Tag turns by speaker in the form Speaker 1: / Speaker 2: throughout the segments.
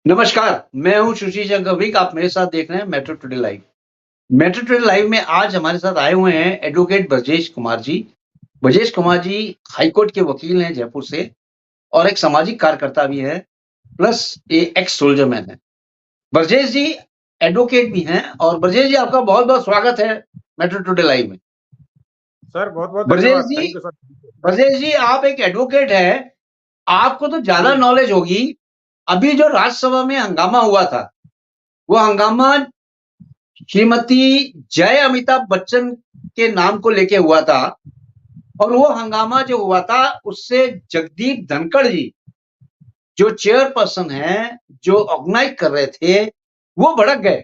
Speaker 1: नमस्कार, मैं हूँ सुशील शंकर विक, आप मेरे साथ देख रहे हैं metro today live. Metro today live में आज हमारे साथ आए हुए हैं advocate Brajesh Kumar ji. Brajesh Kumar ji high court के वकील हैं जयपुर से और एक सामाजिक कार्यकर्ता भी हैं, प्लस ए एक्स सोल्जर मैन हैं। ब्रजेश जी एडवोकेट भी हैं और ब्रजेश जी आपका बहुत-बहुत स्वागत है मेट्रो टुडे लाइव में।
Speaker 2: सर बहुत-बहुत
Speaker 1: ब्रजेश
Speaker 2: धन्यवाद।
Speaker 1: जी
Speaker 2: थैंक यू सर।
Speaker 1: ब्रजेश जी आप एक एडवोकेट हैं, आपको तो ज़्यादा
Speaker 2: जी,
Speaker 1: नॉलेज होगी। अभी जो राज्यसभा में हंगामा हुआ था, वो हंगामा श्रीमती जय अमिताभ बच्चन के नाम को लेके हुआ था और वो हंगामा जो हुआ था उससे जगदीप धनखड़ जी जो चेयरपर्सन हैं, जो ऑर्गेनाइज कर रहे थे, वो भड़क गए।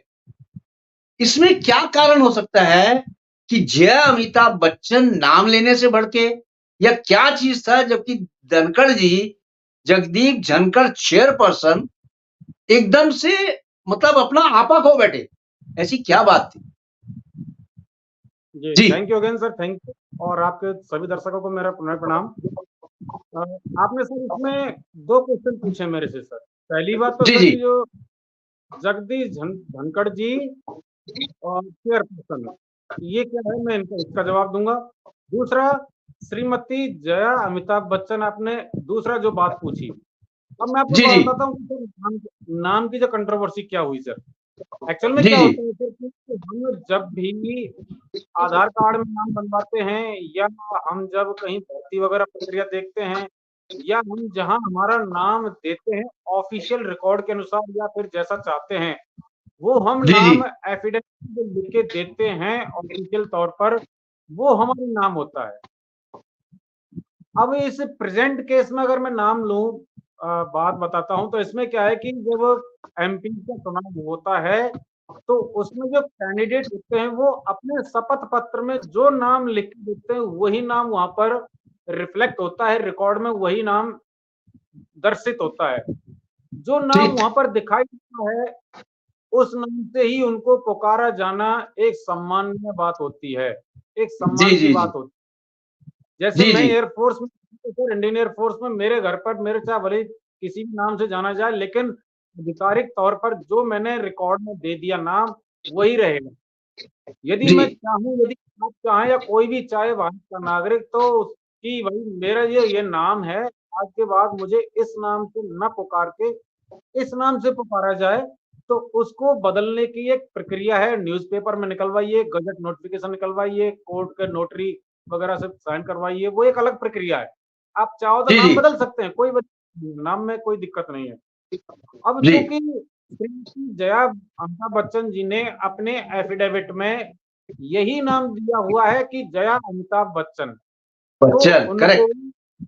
Speaker 1: इसमें क्या कारण हो सकता है कि जय अमिताभ बच्चन नाम लेने से भड़के या क्या चीज़ था जबकि धनखड़ जी, जगदीप धनखड़ चेयरपर्सन एकदम से मतलब अपना आपा खो बैठे। ऐसी क्या बात थी?
Speaker 2: जी,
Speaker 1: जी।
Speaker 2: Thank you again sir, thank you और आपके सभी दर्शकों को मेरा पुनः प्रणाम। अ, आपने सर इसमें 2 क्वेश्चन पूछे मेरे से सर। पहली बात तो
Speaker 1: जी,
Speaker 2: सर
Speaker 1: जी।
Speaker 2: कि जो जगदीश धनखड़ जी और चेयरपर्सन, ये क्या है मैं इनका इसका जवाब दूँगा। दूसरा, श्रीमती जया अमिताभ बच्चन आपने दूसरा जो बात पूछी, अब मैं आपको
Speaker 1: जी, जी।
Speaker 2: बताता हूँ कि सर नाम की जो कंट्रोवर्सी क्या हुई सर। एक्चुअल में
Speaker 1: जी,
Speaker 2: क्या
Speaker 1: जी।
Speaker 2: होता है सर कि हम जब भी आधार कार्ड में नाम बनवाते हैं या हम जब कहीं भर्ती वगैरह प्रक्रिया देखते हैं या हम जहाँ हमारा नाम देते हैं ऑफिशियल रिकॉर्ड के अनुसार या फिर जैसा चाहते हैं, वो हम
Speaker 1: जी, जी।
Speaker 2: नाम एफिडेविट जो लिख के देते हैं ऑफिशियल तौर पर, वो हमारा नाम होता है। अब इस प्रेजेंट केस में अगर मैं नाम लूँ बात बताता हूँ तो इसमें क्या है कि जब एमपी का चुनाव होता है तो उसमें जो कैंडिडेट होते हैं वो अपने शपथ पत्र में जो नाम लिख के देते हैं वही नाम वहाँ पर रिफ्लेक्ट होता है, रिकॉर्ड में वही नाम दर्शित होता है। जो नाम
Speaker 1: ठीक।
Speaker 2: वहाँ पर दिखाई देता है, उस नाम से ही उनको पुकारा जाना एक सम्माननीय बात होती है, एक
Speaker 1: जी,
Speaker 2: सम्मान की
Speaker 1: जी,
Speaker 2: बात
Speaker 1: जी।
Speaker 2: होती है। जैसे
Speaker 1: जी,
Speaker 2: मैं
Speaker 1: जी।
Speaker 2: एयरफोर्स में सर इंडियन एयरफोर्स में मेरे घर पर मेरे चाहे भले ही किसी भी नाम से जाना जाए लेकिन आधिकारिक तौर पर जो मैंने रिकॉर्ड में दे दिया नाम, वही रहेगा। यदि
Speaker 1: जी।
Speaker 2: मैं चाहूँ यदि आप चाहें या कोई भी चाहे भारत का नागरिक तो उसकी वही मेरा ये नाम है, आज के बाद मुझे इस नाम से ना पुकार के इस नाम से पुकारा जाए, तो उसको बदलने की एक प्रक्रिया है, न्यूज़पेपर में निकलवाइए, गज़ट नोटिफ़िकेशन निकलवाइए, कोर्ट के नोटरी वगैरह से साइन करवाइए, वो एक अलग प्रक्रिया है। आप चाहो तो
Speaker 1: जी,
Speaker 2: नाम
Speaker 1: जी।
Speaker 2: बदल सकते हैं, कोई नाम में कोई दिक्कत नहीं है। अब
Speaker 1: जी।
Speaker 2: चूँकि श्रीमती जया अमिताभ बच्चन जी ने अपने एफिडेविट में यही नाम दिया हुआ है कि जया अमिताभ बच्चन, तो
Speaker 1: बच्चन,
Speaker 2: उनको
Speaker 1: करेक्ट।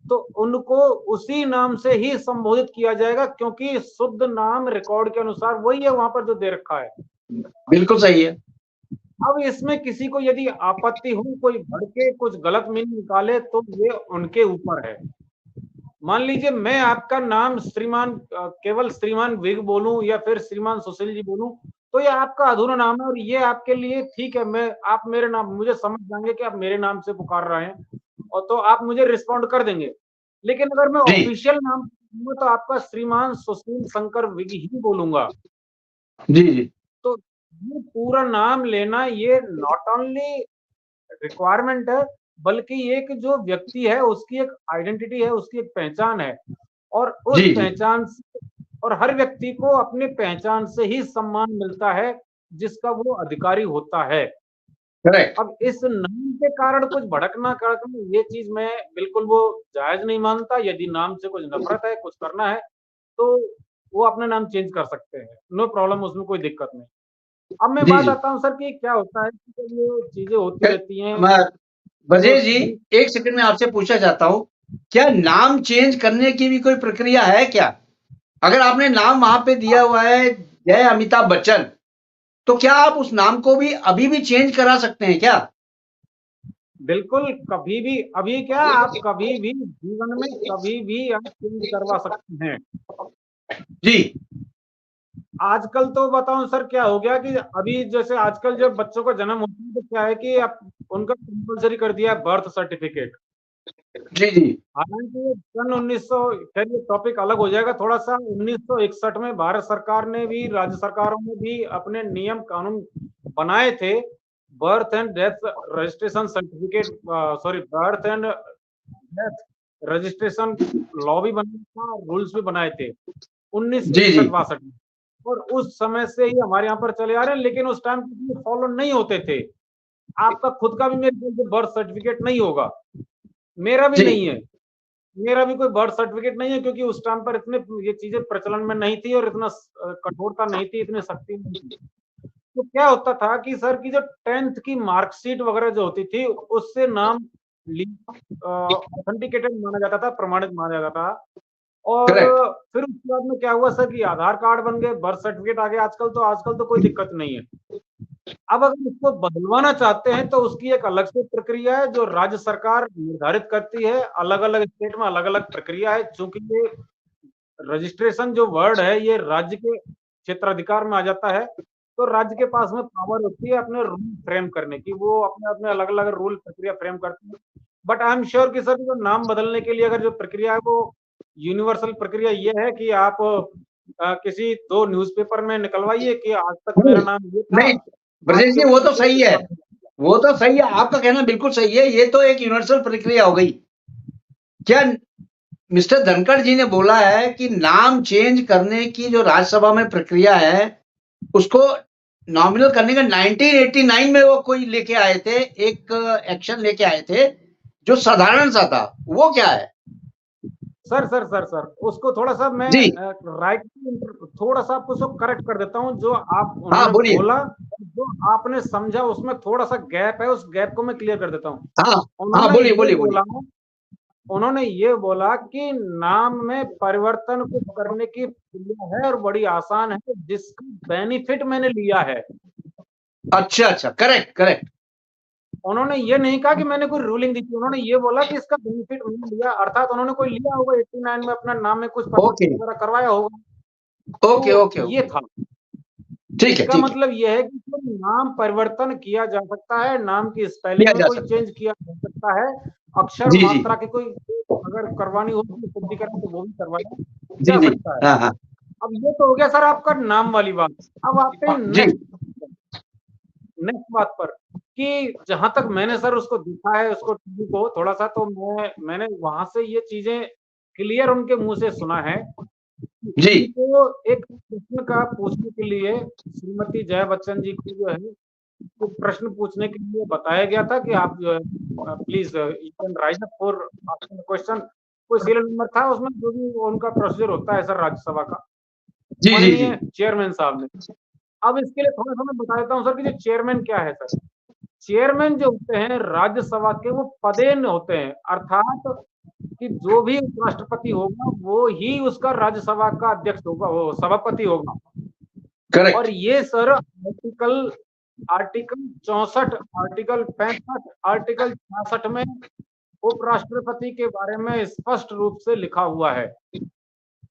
Speaker 2: तो उनको उसी नाम से ही संबोधित किया जाएगा क्योंकि शुद्ध नाम रिकॉर्ड के अनुसार वही है वहाँ पर जो दे रखा है।
Speaker 1: बिल्कुल सही है।
Speaker 2: अब इसमें किसी को यदि आपत्ति हो, कोई भड़के कुछ गलत मीनिंग निकाले तो ये उनके ऊपर है। मान लीजिए मैं आपका नाम श्रीमान केवल श्रीमान विग बोलूँ या फिर श्रीमान सुशील जी बोलूँ, तो ये आपका अधूरा नाम है और ये आपके लिए ठीक है, मैं आप मेरे नाम मुझे समझ जाएँगे कि आप मेरे नाम से पुकार रहे हैं और तो आप मुझे रिस्पॉन्ड कर देंगे। लेकिन अगर मैं
Speaker 1: जी।
Speaker 2: ऑफिशियल नाम बोलूँगा तो आपका श्रीमान सुशील शंकर विग ही बोलूँगा।
Speaker 1: जी, जी।
Speaker 2: तो ये पूरा नाम लेना ये नॉट ओनली रिक्वायरमेंट है, बल्कि एक जो व्यक्ति है उसकी एक आइडेंटिटी है, उसकी एक पहचान है और उस
Speaker 1: जी, जी।
Speaker 2: पहचान से और हर व्यक्ति को अपनी पहचान से ही सम्मान मिलता है, जिसका वो अधिकारी होता है।
Speaker 1: करेक्ट।
Speaker 2: अब इस नाम के कारण कुछ भड़कना ये चीज़ मैं बिल्कुल वो जायज़ नहीं मानता। यदि नाम से कुछ नफ़रत है, कुछ करना है, तो वो अपना नाम चेंज कर सकते हैं। नो प्रॉब्लम उसमें कोई दिक्कत नहीं। अब मैं
Speaker 1: जी,
Speaker 2: बात
Speaker 1: जी।
Speaker 2: आता हूँ सर कि क्या होता है कि जब ये चीज़ें होती
Speaker 1: क
Speaker 2: रहती हैं,
Speaker 1: म
Speaker 2: तो
Speaker 1: ब्रजेश जी, 1 सेकंड में आपसे पूछना चाहता हूँ, क्या नाम चेंज करने की भी कोई प्रक्रिया है क्या? अगर आपने नाम वहाँ पे दिया हुआ है जय अमिताभ बच्चन, तो क्या आप उस नाम को भी अभी भी चेंज करा सकते हैं क्या?
Speaker 2: बिल्कुल कभी भी अभी क्या आप कभी भी जीवन में कभी भी आप चेंज करवा सकते हैं।
Speaker 1: जी।
Speaker 2: आजकल तो बताऊँ सर क्या हो गया कि अभी जैसे आजकल जब बच्चों का जन्म होता है तो क्या है कि अब उनका कंपल्सरी कर दिया है बर्थ सर्टिफिकेट।
Speaker 1: जी जी
Speaker 2: हालांकि सन 1900, खैर ये टॉपिक अलग हो जाएगा थोड़ा सा। 1961 में भारत सरकार ने भी, राज्य सरकारों ने भी अपने नियम कानून बनाए थे। Birth and death registration certificate, sorry, birth and death registration law भी बनाया था, रूल्स भी बनाए थे
Speaker 1: जी जी
Speaker 2: 1961-62 में। और उस समय से ही हमारे यहाँ पर चले आ रहे हैं, लेकिन उस टाइम पे फॉलो नहीं होते थे। आपका खुद का भी मेरे ख्याल से बर्थ सर्टिफिकेट नहीं होगा, मेरा भी
Speaker 1: जी
Speaker 2: नहीं है। मेरा भी कोई बर्थ सर्टिफिकेट नहीं है, क्योंकि उस टाइम पर इतने ये चीजें प्रचलन में नहीं थी और इतना कठोरता नहीं थी, इतनी सख्ती नहीं थी। तो क्या होता था कि सर की जो 10th की मार्कशीट वगैरह जो होती थी, उससे नाम ऑथेंटिकेटेड माना जाता था, प्रमाणित माना जाता था। और
Speaker 1: करेक्ट
Speaker 2: फिर उसके बाद में क्या हुआ सर कि आधार कार्ड बन गए, बर्थ सर्टिफिकेट आ गया। आजकल तो कोई दिक्कत नहीं है। अब अगर इसको बदलवाना चाहते हैं तो उसकी एक अलग से प्रक्रिया है, जो राज्य सरकार निर्धारित करती है। अलग अलग स्टेट में अलग अलग प्रक्रिया है। चूंकि ये रजिस्ट्रेशन जो वर्ड है, ये राज्य के क्षेत्राधिकार में आ जाता है, तो राज्य के पास में पावर होती है अपने रूल फ्रेम करने की। वो अपने अपने अलग अलग रूल प्रक्रिया फ्रेम करते हैं। बट आई एम श्योर कि सर जो नाम बदलने के लिए अगर जो प्रक्रिया है, वो यूनिवर्सल प्रक्रिया ये है कि आप किसी 2 न्यूज़पेपर में निकलवाइए कि आज तक मेरा नाम ये था,
Speaker 1: नहीं
Speaker 2: आज
Speaker 1: ब्रजेश
Speaker 2: के
Speaker 1: जी, वो तो
Speaker 2: बाद
Speaker 1: सही है, वो तो सही है, आपका कहना बिल्कुल सही है। ये तो एक यूनिवर्सल प्रक्रिया हो गई। क्या मिस्टर धनखड़ जी ने बोला है कि नाम चेंज करने की जो राज्यसभा में प्रक्रिया है, उसको नॉमिनल करने का 1989 में वो कोई लेके आए थे, एक एक्शन लेके आए थे जो साधारण सा था। वो क्या है?
Speaker 2: सर उसको थोड़ा सा मैं
Speaker 1: जी
Speaker 2: राइट, थोड़ा सा आपको उसको करेक्ट कर देता हूँ। जो आप
Speaker 1: हाँ
Speaker 2: उन्होंने
Speaker 1: बोलिए।
Speaker 2: बोला, जो आपने समझा, उसमें थोड़ा सा गैप है, उस गैप को मैं क्लियर कर देता हूँ।
Speaker 1: हाँ हाँ,
Speaker 2: उन्होंने
Speaker 1: बोलिए
Speaker 2: ये
Speaker 1: बोलिए बोलिए।
Speaker 2: बोला उन्होंने ये बोला कि नाम में परिवर्तन को करने की प्रक्रिया है और बड़ी आसान है, जिसका बेनिफिट मैंने लिया है।
Speaker 1: अच्छा अच्छा, करेक्ट करेक्ट।
Speaker 2: उन्होंने ये नहीं कहा कि मैंने कोई रूलिंग दी थी, उन्होंने ये बोला कि इसका बेनिफिट मैंने लिया, अर्थात उन्होंने कोई लिया होगा 89 में, अपना नाम में कुछ
Speaker 1: ओके
Speaker 2: परिवर्तन वगैरह करवाया होगा।
Speaker 1: ओके
Speaker 2: तो
Speaker 1: ओके
Speaker 2: ये
Speaker 1: ओके।
Speaker 2: था।
Speaker 1: ठीक है
Speaker 2: इसका
Speaker 1: ठीक है।
Speaker 2: मतलब यह है कि कोई नाम परिवर्तन किया जा सकता है, नाम की
Speaker 1: किया
Speaker 2: स्पेलिंग में
Speaker 1: जा
Speaker 2: कोई
Speaker 1: सकता
Speaker 2: चेंज
Speaker 1: है।
Speaker 2: किया जा सकता है, अक्षर
Speaker 1: जी जी
Speaker 2: मात्रा की कोई अगर करवानी होगी शुद्धिकरण, तो वो भी करवाया
Speaker 1: जी
Speaker 2: जा
Speaker 1: जी।
Speaker 2: सकता है।
Speaker 1: हाँ हाँ।
Speaker 2: अब ये तो हो गया सर आपका नाम वाली बात। अब आते हैं
Speaker 1: जी
Speaker 2: नेक्स्ट बात पर, कि जहां तक मैंने सर उसको देखा है, उसको टीवी को थोड़ा सा, तो मैंने वहां से ये चीजें क्लियर उनके मुंह से सुना है कि
Speaker 1: जी
Speaker 2: उनको एक प्रश्न का पूछने के लिए, श्रीमती जया बच्चन जी को जो है, तो प्रश्न पूछने के लिए बताया गया था कि आप जो है please you can rise up for asking question. कोई सीरियल नंबर था उसमें, जो भी उनका प्रोसीजर होता है सर राज्यसभा का,
Speaker 1: जी जी जी।
Speaker 2: माननीय चेयरमैन साहब ने। अब इसके लिए थोड़ा सा मैं बता देता हूँ सर कि जो चेयरमैन क्या है सर। चेयरमैन जो होते हैं राज्यसभा के, वो पदेन होते हैं, अर्थात कि जो भी उपराष्ट्रपति होगा वो ही उसका राज्यसभा का अध्यक्ष होगा, वो सभापति होगा। और
Speaker 1: करेक्ट
Speaker 2: ये sir article article 64, article 65, article 66 में उपराष्ट्रपति के बारे में स्पष्ट रूप से लिखा हुआ है।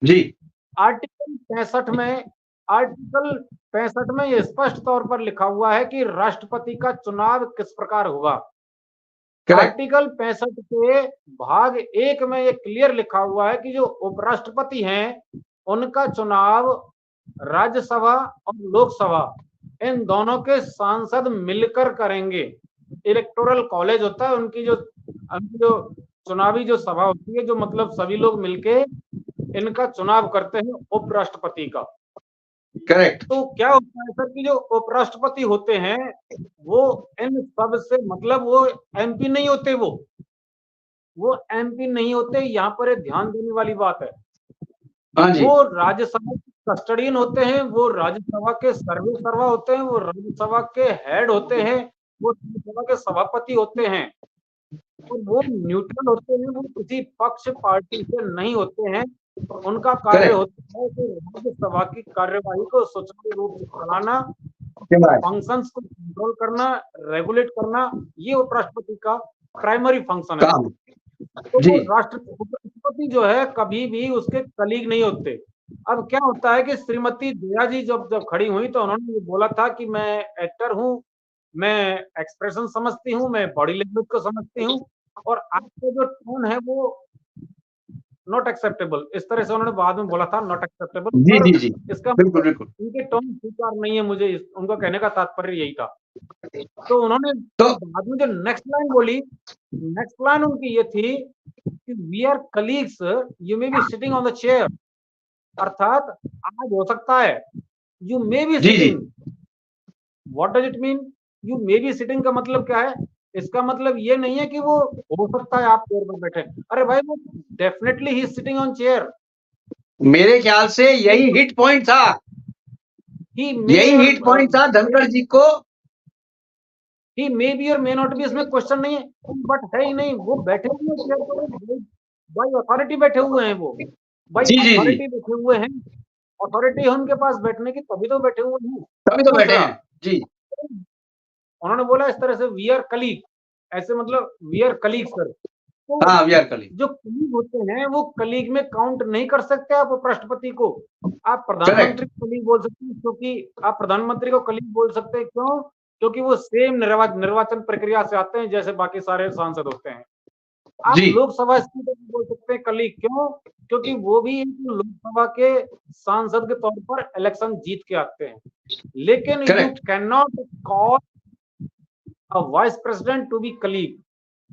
Speaker 1: जी।
Speaker 2: आर्टिकल 65 में आर्टिकल 65 में ये स्पष्ट तौर पर लिखा हुआ है कि राष्ट्रपति का चुनाव किस प्रकार होगा।
Speaker 1: करेक्ट
Speaker 2: आर्टिकल 65 के भाग 1 में ये क्लियर लिखा हुआ है कि जो उपराष्ट्रपति हैं, उनका चुनाव राज्यसभा और लोकसभा, इन दोनों के सांसद मिलकर करेंगे। इलेक्टोरल कॉलेज होता है, उनकी जो चुनावी जो सभा होती है, जो मतलब सभी लोग मिलके इनका चुनाव करते हैं उपराष्ट्रपति का।
Speaker 1: करेक्ट।
Speaker 2: तो क्या होता है सर कि जो उपराष्ट्रपति होते हैं, वो इन सब से मतलब वो एमपी नहीं होते, वो एमपी नहीं होते। यहाँ पर एक ध्यान देने वाली बात है,
Speaker 1: हाँ जी।
Speaker 2: वो राज्यसभा के कस्टडियन होते हैं, वो राज्यसभा के सर्वे सर्वा होते हैं, वो राज्यसभा के हेड होते हैं, वो राज्यसभा के सभापति होते हैं, और वो न्यूट्रल होते हैं, वो किसी पक्ष पार्टी से नहीं होते हैं। उनका कार्य
Speaker 1: करेक्ट।
Speaker 2: होता है कि राज्यसभा की कार्यवाही को सुचारू रूप से चलाना,
Speaker 1: right.
Speaker 2: फंक्शंस को कंट्रोल करना, रेगुलेट करना, ये उपराष्ट्रपति का प्राइमरी फंक्शन है।
Speaker 1: काम।
Speaker 2: तो
Speaker 1: जी
Speaker 2: वो उपराष्ट्रपति जो है कभी भी उसके कलीग नहीं होते। अब क्या होता है कि श्रीमती जया जी जब जब खड़ी हुई, तो उन्होंने ये बोला था कि मैं एक्टर हूँ, मैं एक्सप्रेशन समझती हूँ, मैं बॉडी लैंग्वेज को समझती हूँ, और आपका जो टोन है वो नॉट एक्सेप्टेबल, इस तरह से उन्होंने बाद में बोला था, नॉट एक्सेप्टेबल।
Speaker 1: जी
Speaker 2: पर
Speaker 1: जी जी,
Speaker 2: इसका
Speaker 1: बिल्कुल
Speaker 2: मतलब
Speaker 1: बिल्कुल।
Speaker 2: उनके टोन स्वीकार नहीं है मुझे, उनका कहने का तात्पर्य यही था। तो उन्होंने
Speaker 1: तो
Speaker 2: बाद में जो नेक्स्ट लाइन बोली, नेक्स्ट लाइन उनकी ये थी कि we are colleagues, you may be sitting on the chair, अर्थात आज हो सकता है, यू मे बी
Speaker 1: जी जी,
Speaker 2: sitting, what does it mean? You may be sitting का मतलब क्या है? इसका मतलब ये नहीं है कि वो हो सकता है आप चेयर पर बैठे, अरे भाई वो definitely he sitting on chair,
Speaker 1: मेरे ख्याल से यही हिट पॉइंट था,
Speaker 2: ही मे
Speaker 1: यही
Speaker 2: और
Speaker 1: हिट पॉइंट था धनखड़ जी को।
Speaker 2: ही मे बी और मे नॉट बी, इसमें क्वेश्चन नहीं है, बट है ही नहीं, वो बैठे हुए हैं चेयर पर, बाई अथॉरिटी बैठे हुए हैं वो, by
Speaker 1: ji ji ji,
Speaker 2: authority बैठे हुए हैं, अथॉरिटी है उनके पास बैठने की, तभी तो बैठे हुए हैं।
Speaker 1: तभी तो बैठे
Speaker 2: दूसरा,
Speaker 1: हैं जी।
Speaker 2: उन्होंने बोला इस तरह से वी आर कलीग, ऐसे मतलब वी आर कलीग सर। तो
Speaker 1: हाँ, वी आर कलीग।
Speaker 2: जो कलीग होते हैं वो कलीग में काउंट नहीं कर सकते आप उपराष्ट्रपति को। आप
Speaker 1: करेक्ट,
Speaker 2: प्रधानमंत्री को कलीग बोल सकते हैं, क्योंकि आप प्रधानमंत्री को कलीग बोल सकते हैं, क्यों? क्योंकि वो सेम निर्वाचन प्रक्रिया से आते हैं जैसे बाकी सारे सांसद होते हैं। आप
Speaker 1: जी
Speaker 2: लोकसभा स्पीकर को बोल सकते हैं कलीग, क्यों? क्योंकि वो भी एक लोकसभा के सांसद के तौर पर इलेक्शन जीत के आते हैं। लेकिन you
Speaker 1: correct,
Speaker 2: can not call a vice president to be colleague,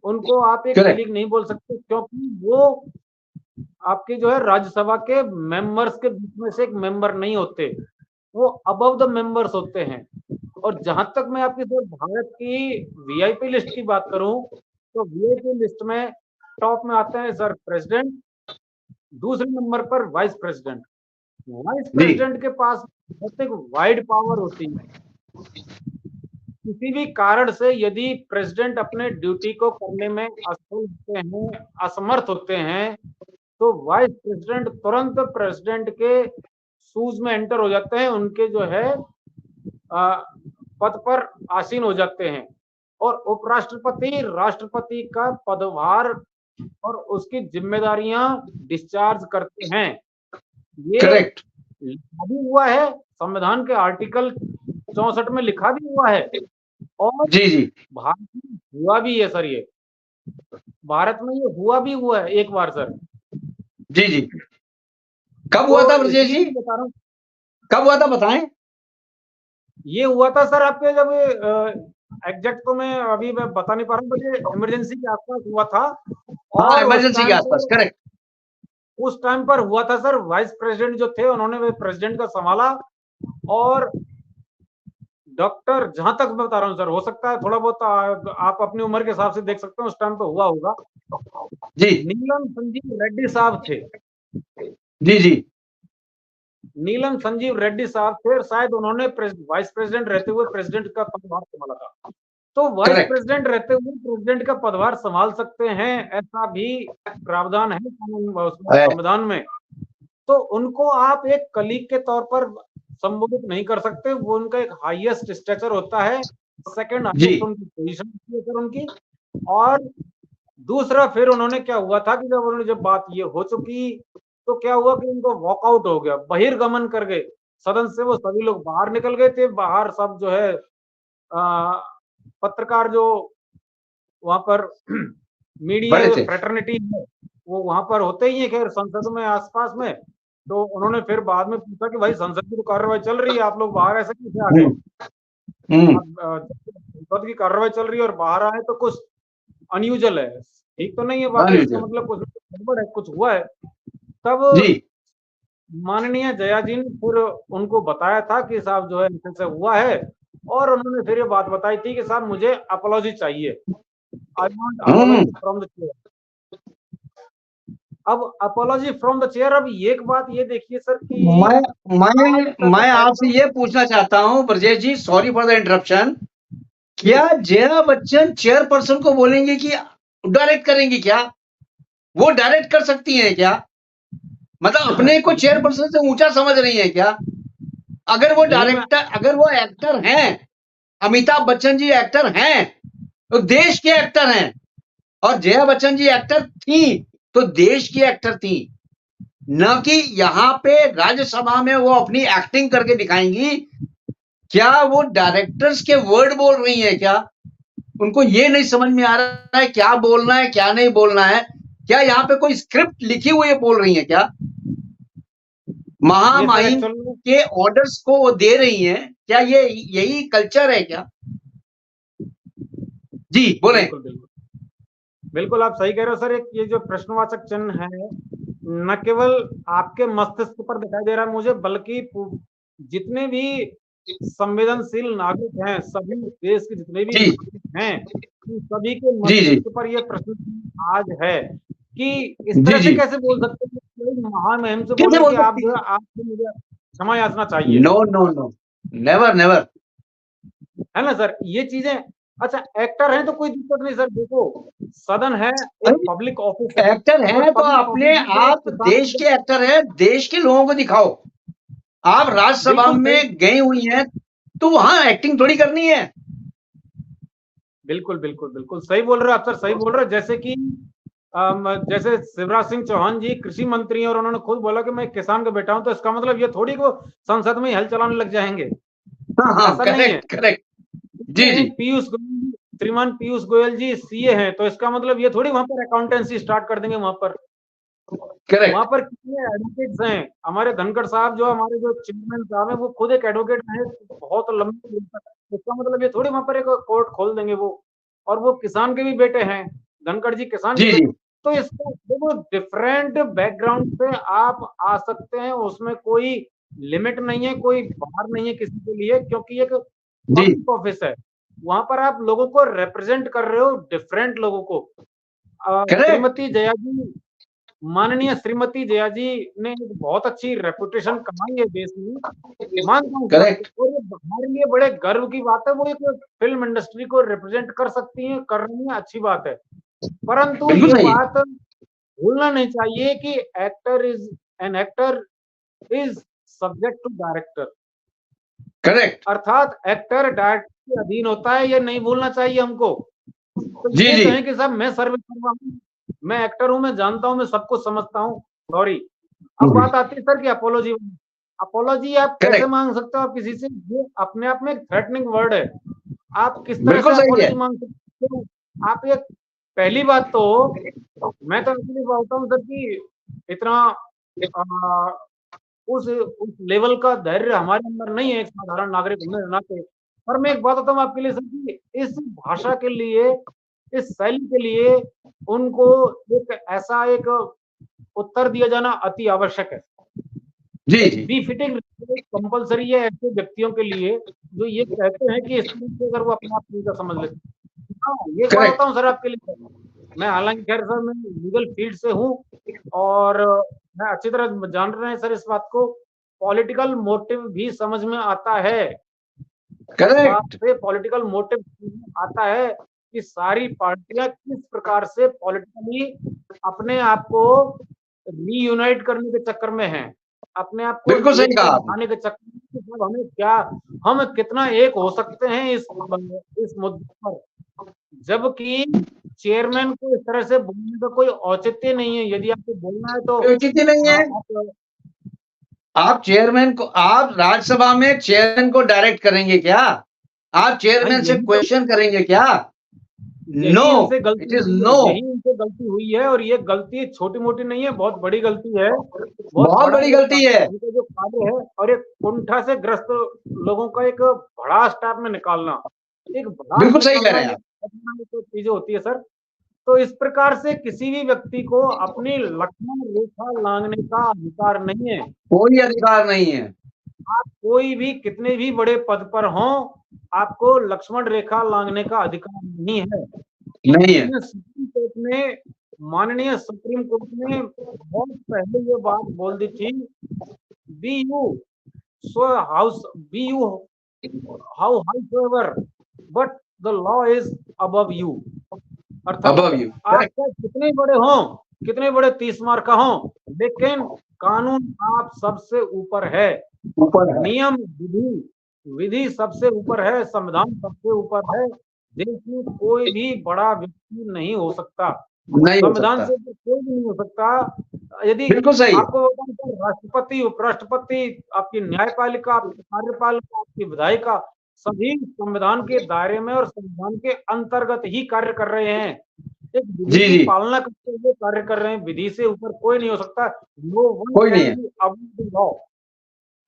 Speaker 2: उनको आप एक
Speaker 1: करेक्ट,
Speaker 2: कलीग नहीं बोल सकते, क्योंकि वो आपके जो है राज्यसभा के मेंबर्स के बीच में से एक मेंबर नहीं होते, वो अबव द मेंबर्स होते हैं। और जहां तक मैं आपकी सर भारत की वीआईपी लिस्ट की बात करूं, तो वीआईपी लिस्ट में टॉप में आते हैं सर प्रेसिडेंट, दूसरे नंबर पर वाइस प्रेसिडेंट। वाइस
Speaker 1: जी
Speaker 2: प्रेसिडेंट के पास बहुत एक वाइड पावर होती है, किसी भी कारण से यदि प्रेसिडेंट अपने ड्यूटी को करने में असफल होते हैं, असमर्थ होते हैं, तो वाइस प्रेसिडेंट तुरंत प्रेसिडेंट के शूज में एंटर हो जाते हैं, उनके जो है पद पर आसीन हो जाते हैं, और उपराष्ट्रपति राष्ट्रपति का पदभार और उसकी जिम्मेदारियां डिस्चार्ज करते हैं। ये
Speaker 1: करेक्ट,
Speaker 2: लिखा भी हुआ है, संविधान के आर्टिकल 64 में लिखा भी हुआ है, और
Speaker 1: जी जी
Speaker 2: भारत में हुआ भी है सर, ये भारत में ये हुआ भी हुआ है एक बार सर।
Speaker 1: जी जी। कब
Speaker 2: तो
Speaker 1: हुआ था ब्रजेश
Speaker 2: इसलिए
Speaker 1: जी?
Speaker 2: मैं बता रहा हूँ,
Speaker 1: कब हुआ था बताएं?
Speaker 2: ये हुआ था सर आपके जब एग्जैक्ट तो मैं अभी मैं बता नहीं पा रहा हूँ, बट ये इमरजेंसी के आसपास हुआ था,
Speaker 1: हाँ,
Speaker 2: और
Speaker 1: इमरजेंसी के आसपास, करेक्ट।
Speaker 2: उस टाइम पर हुआ था सर, वाइस प्रेसिडेंट जो थे उन्होंने वे प्रेसिडेंट का संभाला, और डॉक्टर, जहां तक मैं बता रहा हूँ सर, हो सकता है थोड़ा बहुत आप अपनी उम्र के हिसाब से देख सकते हैं, उस टाइम पे हुआ होगा,
Speaker 1: जी
Speaker 2: नीलम संजीव रेड्डी साहब थे,
Speaker 1: जी जी,
Speaker 2: नीलम संजीव रेड्डी साहब थे, शायद उन्होंने वाइस प्रेसिडेंट रहते हुए प्रेसिडेंट का पदभार संभाला था। तो वाइस
Speaker 1: करेक्ट।
Speaker 2: प्रेसिडेंट रहते हुए प्रेसिडेंट का पदभार संभाल सकते हैं, ऐसा भी प्रावधान है संविधान में। तो उनको आप एक कलीग के तौर पर संबोधित नहीं कर सकते, वो उनका एक हाईएस्ट स्टेचर होता है, सेकंड
Speaker 1: जी
Speaker 2: हाईएस्ट उनकी पोजीशन होती है सर उनकी। और दूसरा फिर उन्होंने क्या हुआ था कि जब बात ये हो चुकी, तो क्या हुआ कि उनको वॉकआउट हो गया, बहिर्गमन कर गए सदन से, वो सभी लोग बाहर निकल गए थे, बाहर सब जो है पत्रकार जो वहां पर मीडिया
Speaker 1: बड़े
Speaker 2: जो
Speaker 1: थे।
Speaker 2: फ्रेटर्निटी है वो वहां पर होते ही है खैर संसद में आसपास में। तो उन्होंने फिर बाद में पूछा कि भाई संसद की तो कार्रवाई चल रही है, आप लोग बाहर ऐसे कैसे आ गए?
Speaker 1: हम्म हम्म,
Speaker 2: अब संसद की कार्रवाई चल रही है और बाहर आए तो कुछ अनयूजुअल है, ठीक तो नहीं है बात है, इसका
Speaker 1: unusual,
Speaker 2: मतलब कुछ गड़बड़ है, कुछ हुआ है। तब
Speaker 1: जी
Speaker 2: माननीय जया जी ने फिर उनको बताया था कि साहब जो है ऐसे हुआ है, और उन्होंने फिर ये बात बताई थी कि साहब मुझे अपॉलॉजी चाहिए, I want
Speaker 1: hmm.
Speaker 2: Apology from the chair. अब अपॉलॉजी फ्रॉम द चेयर, अब एक बात ये देखिए सर कि
Speaker 1: मैं
Speaker 2: आज तक
Speaker 1: मैं आपसे
Speaker 2: ऐसा,
Speaker 1: ये पूछना चाहता हूँ ब्रजेश जी, सॉरी फॉर द इंटरप्शन,
Speaker 2: जी
Speaker 1: क्या जया बच्चन चेयरपर्सन को बोलेंगे कि डायरेक्ट करेंगी क्या? वो डायरेक्ट कर सकती हैं क्या? मतलब अपने को चेयरपर्सन से ऊंचा समझ रही है क्या? अगर वो
Speaker 2: नहीं मैं,
Speaker 1: डायरेक्टर, अगर वो एक्टर हैं, अमिताभ बच्चन जी एक्टर हैं, तो देश के एक्टर हैं, और जया बच्चन जी एक्टर थी तो देश की एक्टर थी, न कि यहाँ पे राज्यसभा में वो अपनी एक्टिंग करके दिखाएंगी। क्या वो डायरेक्टर्स के वर्ड बोल रही हैं क्या? उनको ये नहीं समझ में आ रहा है क्या बोलना है क्या नहीं बोलना है। क्या यहाँ पे कोई स्क्रिप्ट लिखी हुई है बोल रही है क्या?
Speaker 2: ये सर
Speaker 1: महामहिम
Speaker 2: एक्चुअल में
Speaker 1: के ऑर्डर्स को वो दे रही हैं, क्या ये यही कल्चर है क्या? जी बोलें।
Speaker 2: बिल्कुल, बिल्कुल। बिल्कुल, आप सही कह रहे हो सर। एक ये जो प्रश्नवाचक चिन्ह है, न केवल आपके मस्तिष्क पर दिखाई दे रहा है मुझे, बल्कि जितने भी संवेदनशील नागरिक हैं, सभी देश के जितने भी
Speaker 1: जी
Speaker 2: नागरिक हैं, उन सभी के
Speaker 1: जी जी
Speaker 2: मस्तिष्क पर ये प्रश्न चिन्ह आज है कि इस
Speaker 1: जी
Speaker 2: तरह से
Speaker 1: जी
Speaker 2: कैसे बोल सकते हैं कि कोई महामहिम से
Speaker 1: कैसे
Speaker 2: बोले
Speaker 1: बोल
Speaker 2: कि आप
Speaker 1: सकती
Speaker 2: जो
Speaker 1: है?
Speaker 2: है आपको मुझे क्षमा याचना चाहिए।
Speaker 1: No no no, never never.
Speaker 2: है ना सर? ये चीजें, अच्छा एक्टर हैं तो कोई दिक्कत नहीं सर। देखो, सदन है, एक
Speaker 1: अरे
Speaker 2: पब्लिक ऑफिस है,
Speaker 1: एक्टर
Speaker 2: और
Speaker 1: है तो
Speaker 2: पब्लिक
Speaker 1: अपने
Speaker 2: ऑफिस में जो है
Speaker 1: आप देश
Speaker 2: किसान,
Speaker 1: के एक्टर है, देश के लोगों को दिखाओ। आप राज्यसभा
Speaker 2: बिल्कुल सही,
Speaker 1: में गई हुई हैं तो वहां एक्टिंग थोड़ी करनी है।
Speaker 2: बिल्कुल, बिल्कुल, बिल्कुल सही बोल रहे हो आप सर, सही बोल रहे हो। जैसे कि जैसे शिवराज सिंह चौहान जी कृषि मंत्री हैं और उन्होंने खुद बोला कि मैं किसान का बेटा हूं, तो इसका मतलब ये थोड़ी कि वो संसद में ही हल चलाने लग जाएंगे।
Speaker 1: हाँ हाँ,
Speaker 2: ऐसा नहीं है।
Speaker 1: Correct correct. जी जी
Speaker 2: पीयूष गोयल, श्रीमान पीयूष गोयल जी सीए हैं, तो इसका मतलब ये थोड़ी वहां पर अकाउंटेंसी स्टार्ट कर देंगे। वहां
Speaker 1: करेक्ट।
Speaker 2: पर कितने एडवोकेट्स हैं। हमारे धनखड़ साहब, जो हमारे जो चेयरमैन साहब हैं, वो खुद एक एडवोकेट हैं, बहुत लंबी देर तक। इसका मतलब ये थोड़ी वहां पर एक कोर्ट खोल देंगे वो। और वो किसान के भी बेटे हैं, धनखड़ जी किसान के
Speaker 1: जी जी
Speaker 2: बेटे। तो इसका देखो, डिफरेंट बैकग्राउंड से आप आ सकते हैं, उसमें कोई लिमिट नहीं है, कोई बाहर नहीं है किसी के लिए, क्योंकि एक
Speaker 1: जी
Speaker 2: पब्लिक ऑफिस है। वहां पर आप लोगों को रिप्रेजेंट कर रहे हो, डिफरेंट लोगों को।
Speaker 1: करेक्ट
Speaker 2: श्रीमती जया जी, माननीय श्रीमती जया जी ने एक बहुत अच्छी रेपुटेशन कमाई है देश में, मानता हूँ सर।
Speaker 1: करेक्ट।
Speaker 2: और ये हमारे लिए बड़े गर्व की बात है, वो एक फिल्म इंडस्ट्री को रिप्रेजेंट कर सकती हैं, कर रही हैं, अच्छी बात है। परंतु
Speaker 1: बिल्कुल
Speaker 2: ये
Speaker 1: सही है।
Speaker 2: बात भूलना नहीं चाहिए कि actor is subject to director,
Speaker 1: correct.
Speaker 2: अर्थात एक्टर डायरेक्टर के अधीन होता है, ये नहीं भूलना चाहिए हमको। तो
Speaker 1: जी
Speaker 2: ये
Speaker 1: जी
Speaker 2: कहें कि साहब मैं सर्वे कर रहा हूँ, मैं एक्टर हूँ, मैं जानता हूँ, मैं सब कुछ समझता हूँ, सॉरी। अब बात आती है सर कि अपोलॉजी। अपोलॉजी आप कैसे
Speaker 1: करेक्ट।
Speaker 2: मांग सकते हो आप किसी से? ये अपने आप में एक थ्रेटनिंग वर्ड है। आप किस तरह से
Speaker 1: बिल्कुल सही है।
Speaker 2: अपोलॉजी मांग सकते हो? आप ये, पहली बात तो मैं तो इसलिए बोलता हूँ सर कि इतना आ, उस लेवल का धैर्य हमारे अंदर नहीं है, एक साधारण नागरिक होने के नाते। पर मैं एक बात बताऊँ आपके लिए सर कि इस भाषा के लिए, इस शैली के लिए उनको एक ऐसा एक उत्तर दिया जाना अति आवश्यक है।
Speaker 1: जी
Speaker 2: एक
Speaker 1: जी
Speaker 2: बीफिटिंग कंपलसरी है ऐसे व्यक्तियों के लिए जो ये कहते हैं कि इस तरह से अगर वो अपने आप को समझ लेते हैं। हाँ, ये एक बात
Speaker 1: करेक्ट।
Speaker 2: बताऊं सर आपके लिए, मैं हालांकि खैर सर मैं लीगल फील्ड से हूँ, और मैं अच्छी तरह जान रहे हैं सर इस बात को। पॉलिटिकल मोटिव भी समझ में आता है। इस बात
Speaker 1: करेक्ट।
Speaker 2: से पॉलिटिकल मोटिव आता है कि सारी पार्टियां किस प्रकार से पॉलिटिकली अपने आप को रीयूनाइट करने के चक्कर में हैं, अपने आप को
Speaker 1: बिल्कुल सही
Speaker 2: एक
Speaker 1: कहा
Speaker 2: पे
Speaker 1: आपने।
Speaker 2: बिठाने के चक्कर में कि साहब हमें क्या, हम कितना एक हो सकते हैं इस मुद्दे पर। जबकि चेयरमैन को इस तरह से बोलने का कोई औचित्य नहीं है। यदि आपको बोलना है तो
Speaker 1: कोई उचित ही नहीं है।
Speaker 2: आप,
Speaker 1: आप चेयरमैन को, आप राज्यसभा में चेयरमैन को डायरेक्ट करेंगे क्या? आप
Speaker 2: हाँ,
Speaker 1: चेयरमैन से
Speaker 2: यही तो,
Speaker 1: क्वेश्चन करेंगे क्या? नो,
Speaker 2: यही इनसे गलती
Speaker 1: इट इज
Speaker 2: हुई है,
Speaker 1: नो।
Speaker 2: यही इनसे गलती हुई है। और ये गलती छोटी मोटी नहीं है, बहुत बड़ी गलती है। बहुत
Speaker 1: बहुत
Speaker 2: बड़ा
Speaker 1: बड़ी
Speaker 2: ये
Speaker 1: गलती है।
Speaker 2: इनका जो कार्य है, और एक कुंठा से ग्रस्त लोगों का एक भड़ास टाइप में निकालना, एक भड़ास
Speaker 1: बिल्कुल सही कह
Speaker 2: निकालना,
Speaker 1: रहे हैं
Speaker 2: ये
Speaker 1: आप।
Speaker 2: तो चीजें होती है सर। तो इस प्रकार से किसी भी व्यक्ति को अपनी लक्ष्मण रेखा लांघने का अधिकार नहीं है।
Speaker 1: कोई अधिकार नहीं है।
Speaker 2: आप कोई भी कितने भी बड़े पद पर हों, आपको लक्ष्मण रेखा लांघने का अधिकार नहीं है।
Speaker 1: नहीं है।
Speaker 2: माननीय सुप्रीम कोर्ट ने बहुत पहले ये बात बोल दी थी, be you so house, be you how howsoever, but the law is above you. अर्थात
Speaker 1: अबव यू,
Speaker 2: आप
Speaker 1: करेक्ट।
Speaker 2: चाहे कितने बड़े हों, कितने बड़े 30 मार का हों, लेकिन कानून आप सबसे ऊपर है।
Speaker 1: ऊपर है।
Speaker 2: नियम विधि, विधि सबसे ऊपर है, संविधान सबसे ऊपर है। देश में कोई भी बड़ा व्यक्ति नहीं हो सकता,
Speaker 1: नहीं हो
Speaker 2: संविधान
Speaker 1: सकता।
Speaker 2: से ऊपर कोई भी नहीं हो सकता। यदि
Speaker 1: बिल्कुल सही है।
Speaker 2: आपको बताऊं तो राष्ट्रपति, उपराष्ट्रपति, आपकी न्यायपालिका, आपकी कार्यपालिका, आपकी विधायिका, सभी संविधान के दायरे में और संविधान के अंतर्गत ही कार्य कर रहे हैं। एक विधि
Speaker 1: जी
Speaker 2: की
Speaker 1: जी
Speaker 2: पालना करते हुए कार्य कर रहे हैं। विधि से ऊपर कोई नहीं हो सकता। नो वन
Speaker 1: कोई नहीं
Speaker 2: कैन
Speaker 1: है।
Speaker 2: Be above the law.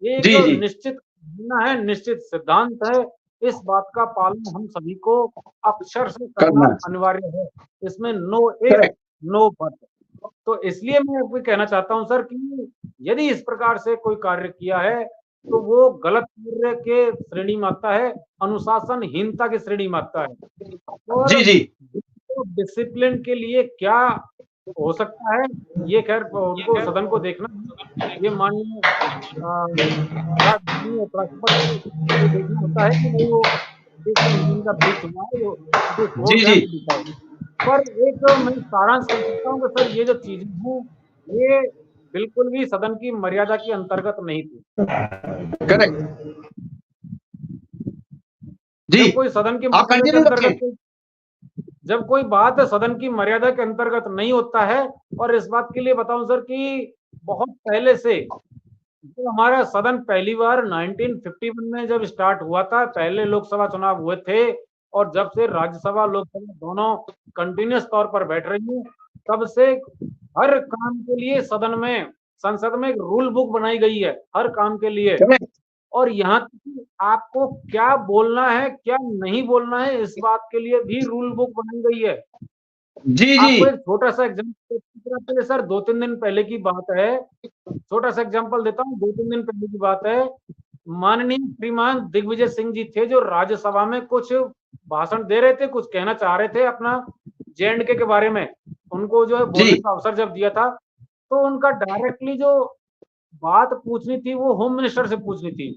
Speaker 2: ये एक
Speaker 1: जी जी
Speaker 2: निश्चित भावना है, निश्चित सिद्धांत है। इस बात का पालन हम सभी को अक्षर से करना
Speaker 1: करना है।
Speaker 2: अनिवार्य है। इसमें no if,
Speaker 1: correct.
Speaker 2: No but. तो इसलिए मैं आपको कहना चाहता हूं सर कि यदि इस प्रकार से कोई कार्य किया है तो वो गलत कार्य के श्रेणी में आता है, अनुशासनहीनता की श्रेणी में आता है। और
Speaker 1: जी जी
Speaker 2: डिसिप्लिन के लिए क्या हो सकता है, ये खैर उनको सदन को देखना है। ये माननीय माननीय उपराष्ट्रपति को देखना होता है कि नहीं वो इनका ब्रीच हुआ है, वो जो
Speaker 1: जी
Speaker 2: सोर्स है
Speaker 1: जी
Speaker 2: वो दिखाए। पर एक मैं सारांश कर सकता हूँ कि सर ये जो चीजें हैं ये बिल्कुल भी सदन की मर्यादा के अंतर्गत नहीं थी।
Speaker 1: करेक्ट। जी
Speaker 2: जब कोई सदन की
Speaker 1: आप
Speaker 2: मर्यादा के
Speaker 1: कंटिन्यू रखें।
Speaker 2: अंतर्गत जब कोई बात सदन की मर्यादा के अंतर्गत नहीं होता है, और इस बात के लिए बताऊं सर कि बहुत पहले से जो हमारा सदन पहली बार 1951 में जब स्टार्ट हुआ था, पहले लोकसभा चुनाव हुए थे और जब से राज्यसभा लोकसभा दोनों कंटिन्यूअस तौर पर बैठ रही हैं, तब से हर काम के लिए सदन में संसद में एक रूल बुक बनाई गई है हर काम के लिए।
Speaker 1: करेक्ट।
Speaker 2: और यहाँ तक कि आपको क्या बोलना है क्या नहीं बोलना है इस बात के लिए भी रूल बुक बनाई गई है।
Speaker 1: जी जी
Speaker 2: आपको एक छोटा सा एग्जाम्पल सर, 2-3 दिन पहले की बात है, छोटा सा एग्जाम्पल देता हूँ। 2-3 दिन पहले की बात है, माननीय श्रीमान दिग्विजय सिंह जी थे जो राज्यसभा में कुछ भाषण दे रहे थे, कुछ कहना चाह रहे थे अपना J&K के बारे में। उनको जो है बोलने
Speaker 1: जी
Speaker 2: का अवसर जब दिया था तो उनका डायरेक्टली जो बात पूछनी थी वो होम मिनिस्टर से पूछनी थी,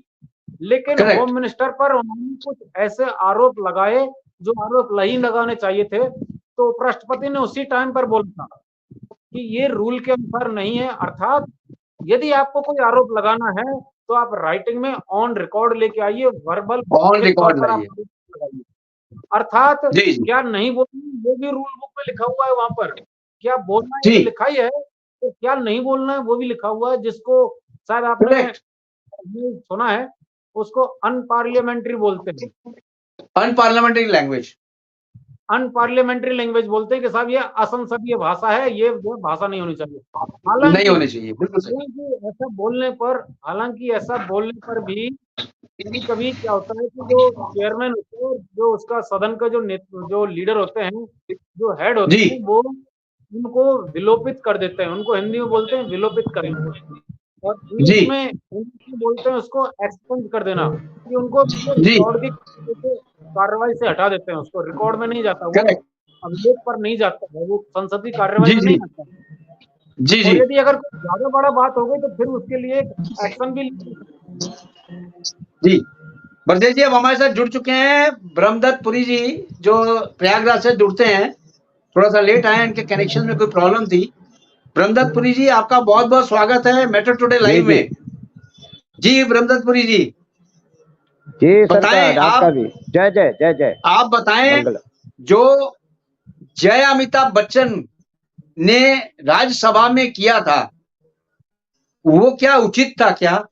Speaker 2: लेकिन
Speaker 1: करेक्ट।
Speaker 2: होम मिनिस्टर पर उन्होंने कुछ ऐसे आरोप लगाए जो आरोप नहीं लगाने चाहिए थे। तो उपराष्ट्रपति ने उसी टाइम पर बोला था कि ये रूल के अनुसार नहीं है, अर्थात यदि आपको कोई आरोप लगाना है तो आप राइटिंग में ऑन रिकॉर्ड लेके आइए, वर्बल
Speaker 1: ऑन
Speaker 2: लिखित तौर
Speaker 1: रिकॉर्ड
Speaker 2: पर आप
Speaker 1: लाइए।
Speaker 2: आरोप लगाइए। अर्थात
Speaker 1: जी जी
Speaker 2: क्या नहीं बोलना वो भी रूल बुक में लिखा हुआ है वहां पर। क्या बोलना है ये तो
Speaker 1: जी
Speaker 2: लिखा ही है, तो क्या नहीं बोलना है वो भी लिखा हुआ है, जिसको शायद आपने
Speaker 1: करेक्ट।
Speaker 2: सुना है, उसको अनपार्लियामेंट्री बोलते हैं।
Speaker 1: Unparliamentary language.
Speaker 2: अनपार्लियामेंट्री लैंग्वेज बोलते हैं कि साहब ये असंसदीय भाषा है, ये जो भाषा नहीं होनी चाहिए।
Speaker 1: नहीं
Speaker 2: हालांकि
Speaker 1: होनी चाहिए, बिल्कुल सही।
Speaker 2: हालांकि ऐसा बोलने पर भी कभी कभी क्या होता है कि जो चेयरमैन होते हैं, जो उसका सदन का जो लीडर होते हैं, जो हेड
Speaker 1: जी
Speaker 2: होते हैं, वो उनको विलोपित कर देते हैं। उनको हिंदी में बोलते हैं विलोपित करना, और
Speaker 1: जी
Speaker 2: इंग्लिश में बोलते हैं उसको एक्सपंज कर देना, कि उनको
Speaker 1: जी
Speaker 2: रिकॉर्ड की कार्रवाई से हटा देते हैं। उसको रिकॉर्ड में नहीं जाता, वो
Speaker 1: करेक्ट।
Speaker 2: अभिलेख पर नहीं जाता है, वो संसदीय कार्रवाई
Speaker 1: जी
Speaker 2: में
Speaker 1: जी
Speaker 2: नहीं आता।
Speaker 1: जी जी
Speaker 2: और यदि अगर कोई ज्यादा बड़ा बात हो गई तो फिर उसके लिए एक्शन भी
Speaker 1: जी बरदेव जी अब हमारे साथ जुड़ चुके हैं ब्रह्मदत्त पुरी जी, जो प्रयागराज से जुड़ते हैं। थोड़ा सा लेट आए, इनके कनेक्शन में कोई प्रॉब्लम थी। ब्रह्मदत्त पुरी जी आपका बहुत बहुत स्वागत है मेट्रो टुडे
Speaker 3: जी
Speaker 1: लाइव
Speaker 3: जी
Speaker 1: में। जी ब्रह्मदत्त पुरी जी
Speaker 3: जी
Speaker 1: बताएं
Speaker 3: सरकार आपका भी जय जय जय जय
Speaker 1: आप बताएं
Speaker 3: मंगल।
Speaker 1: जो जय अमिताभ बच्चन ने राज्यसभा में किया था वो क्या उचित था क्या?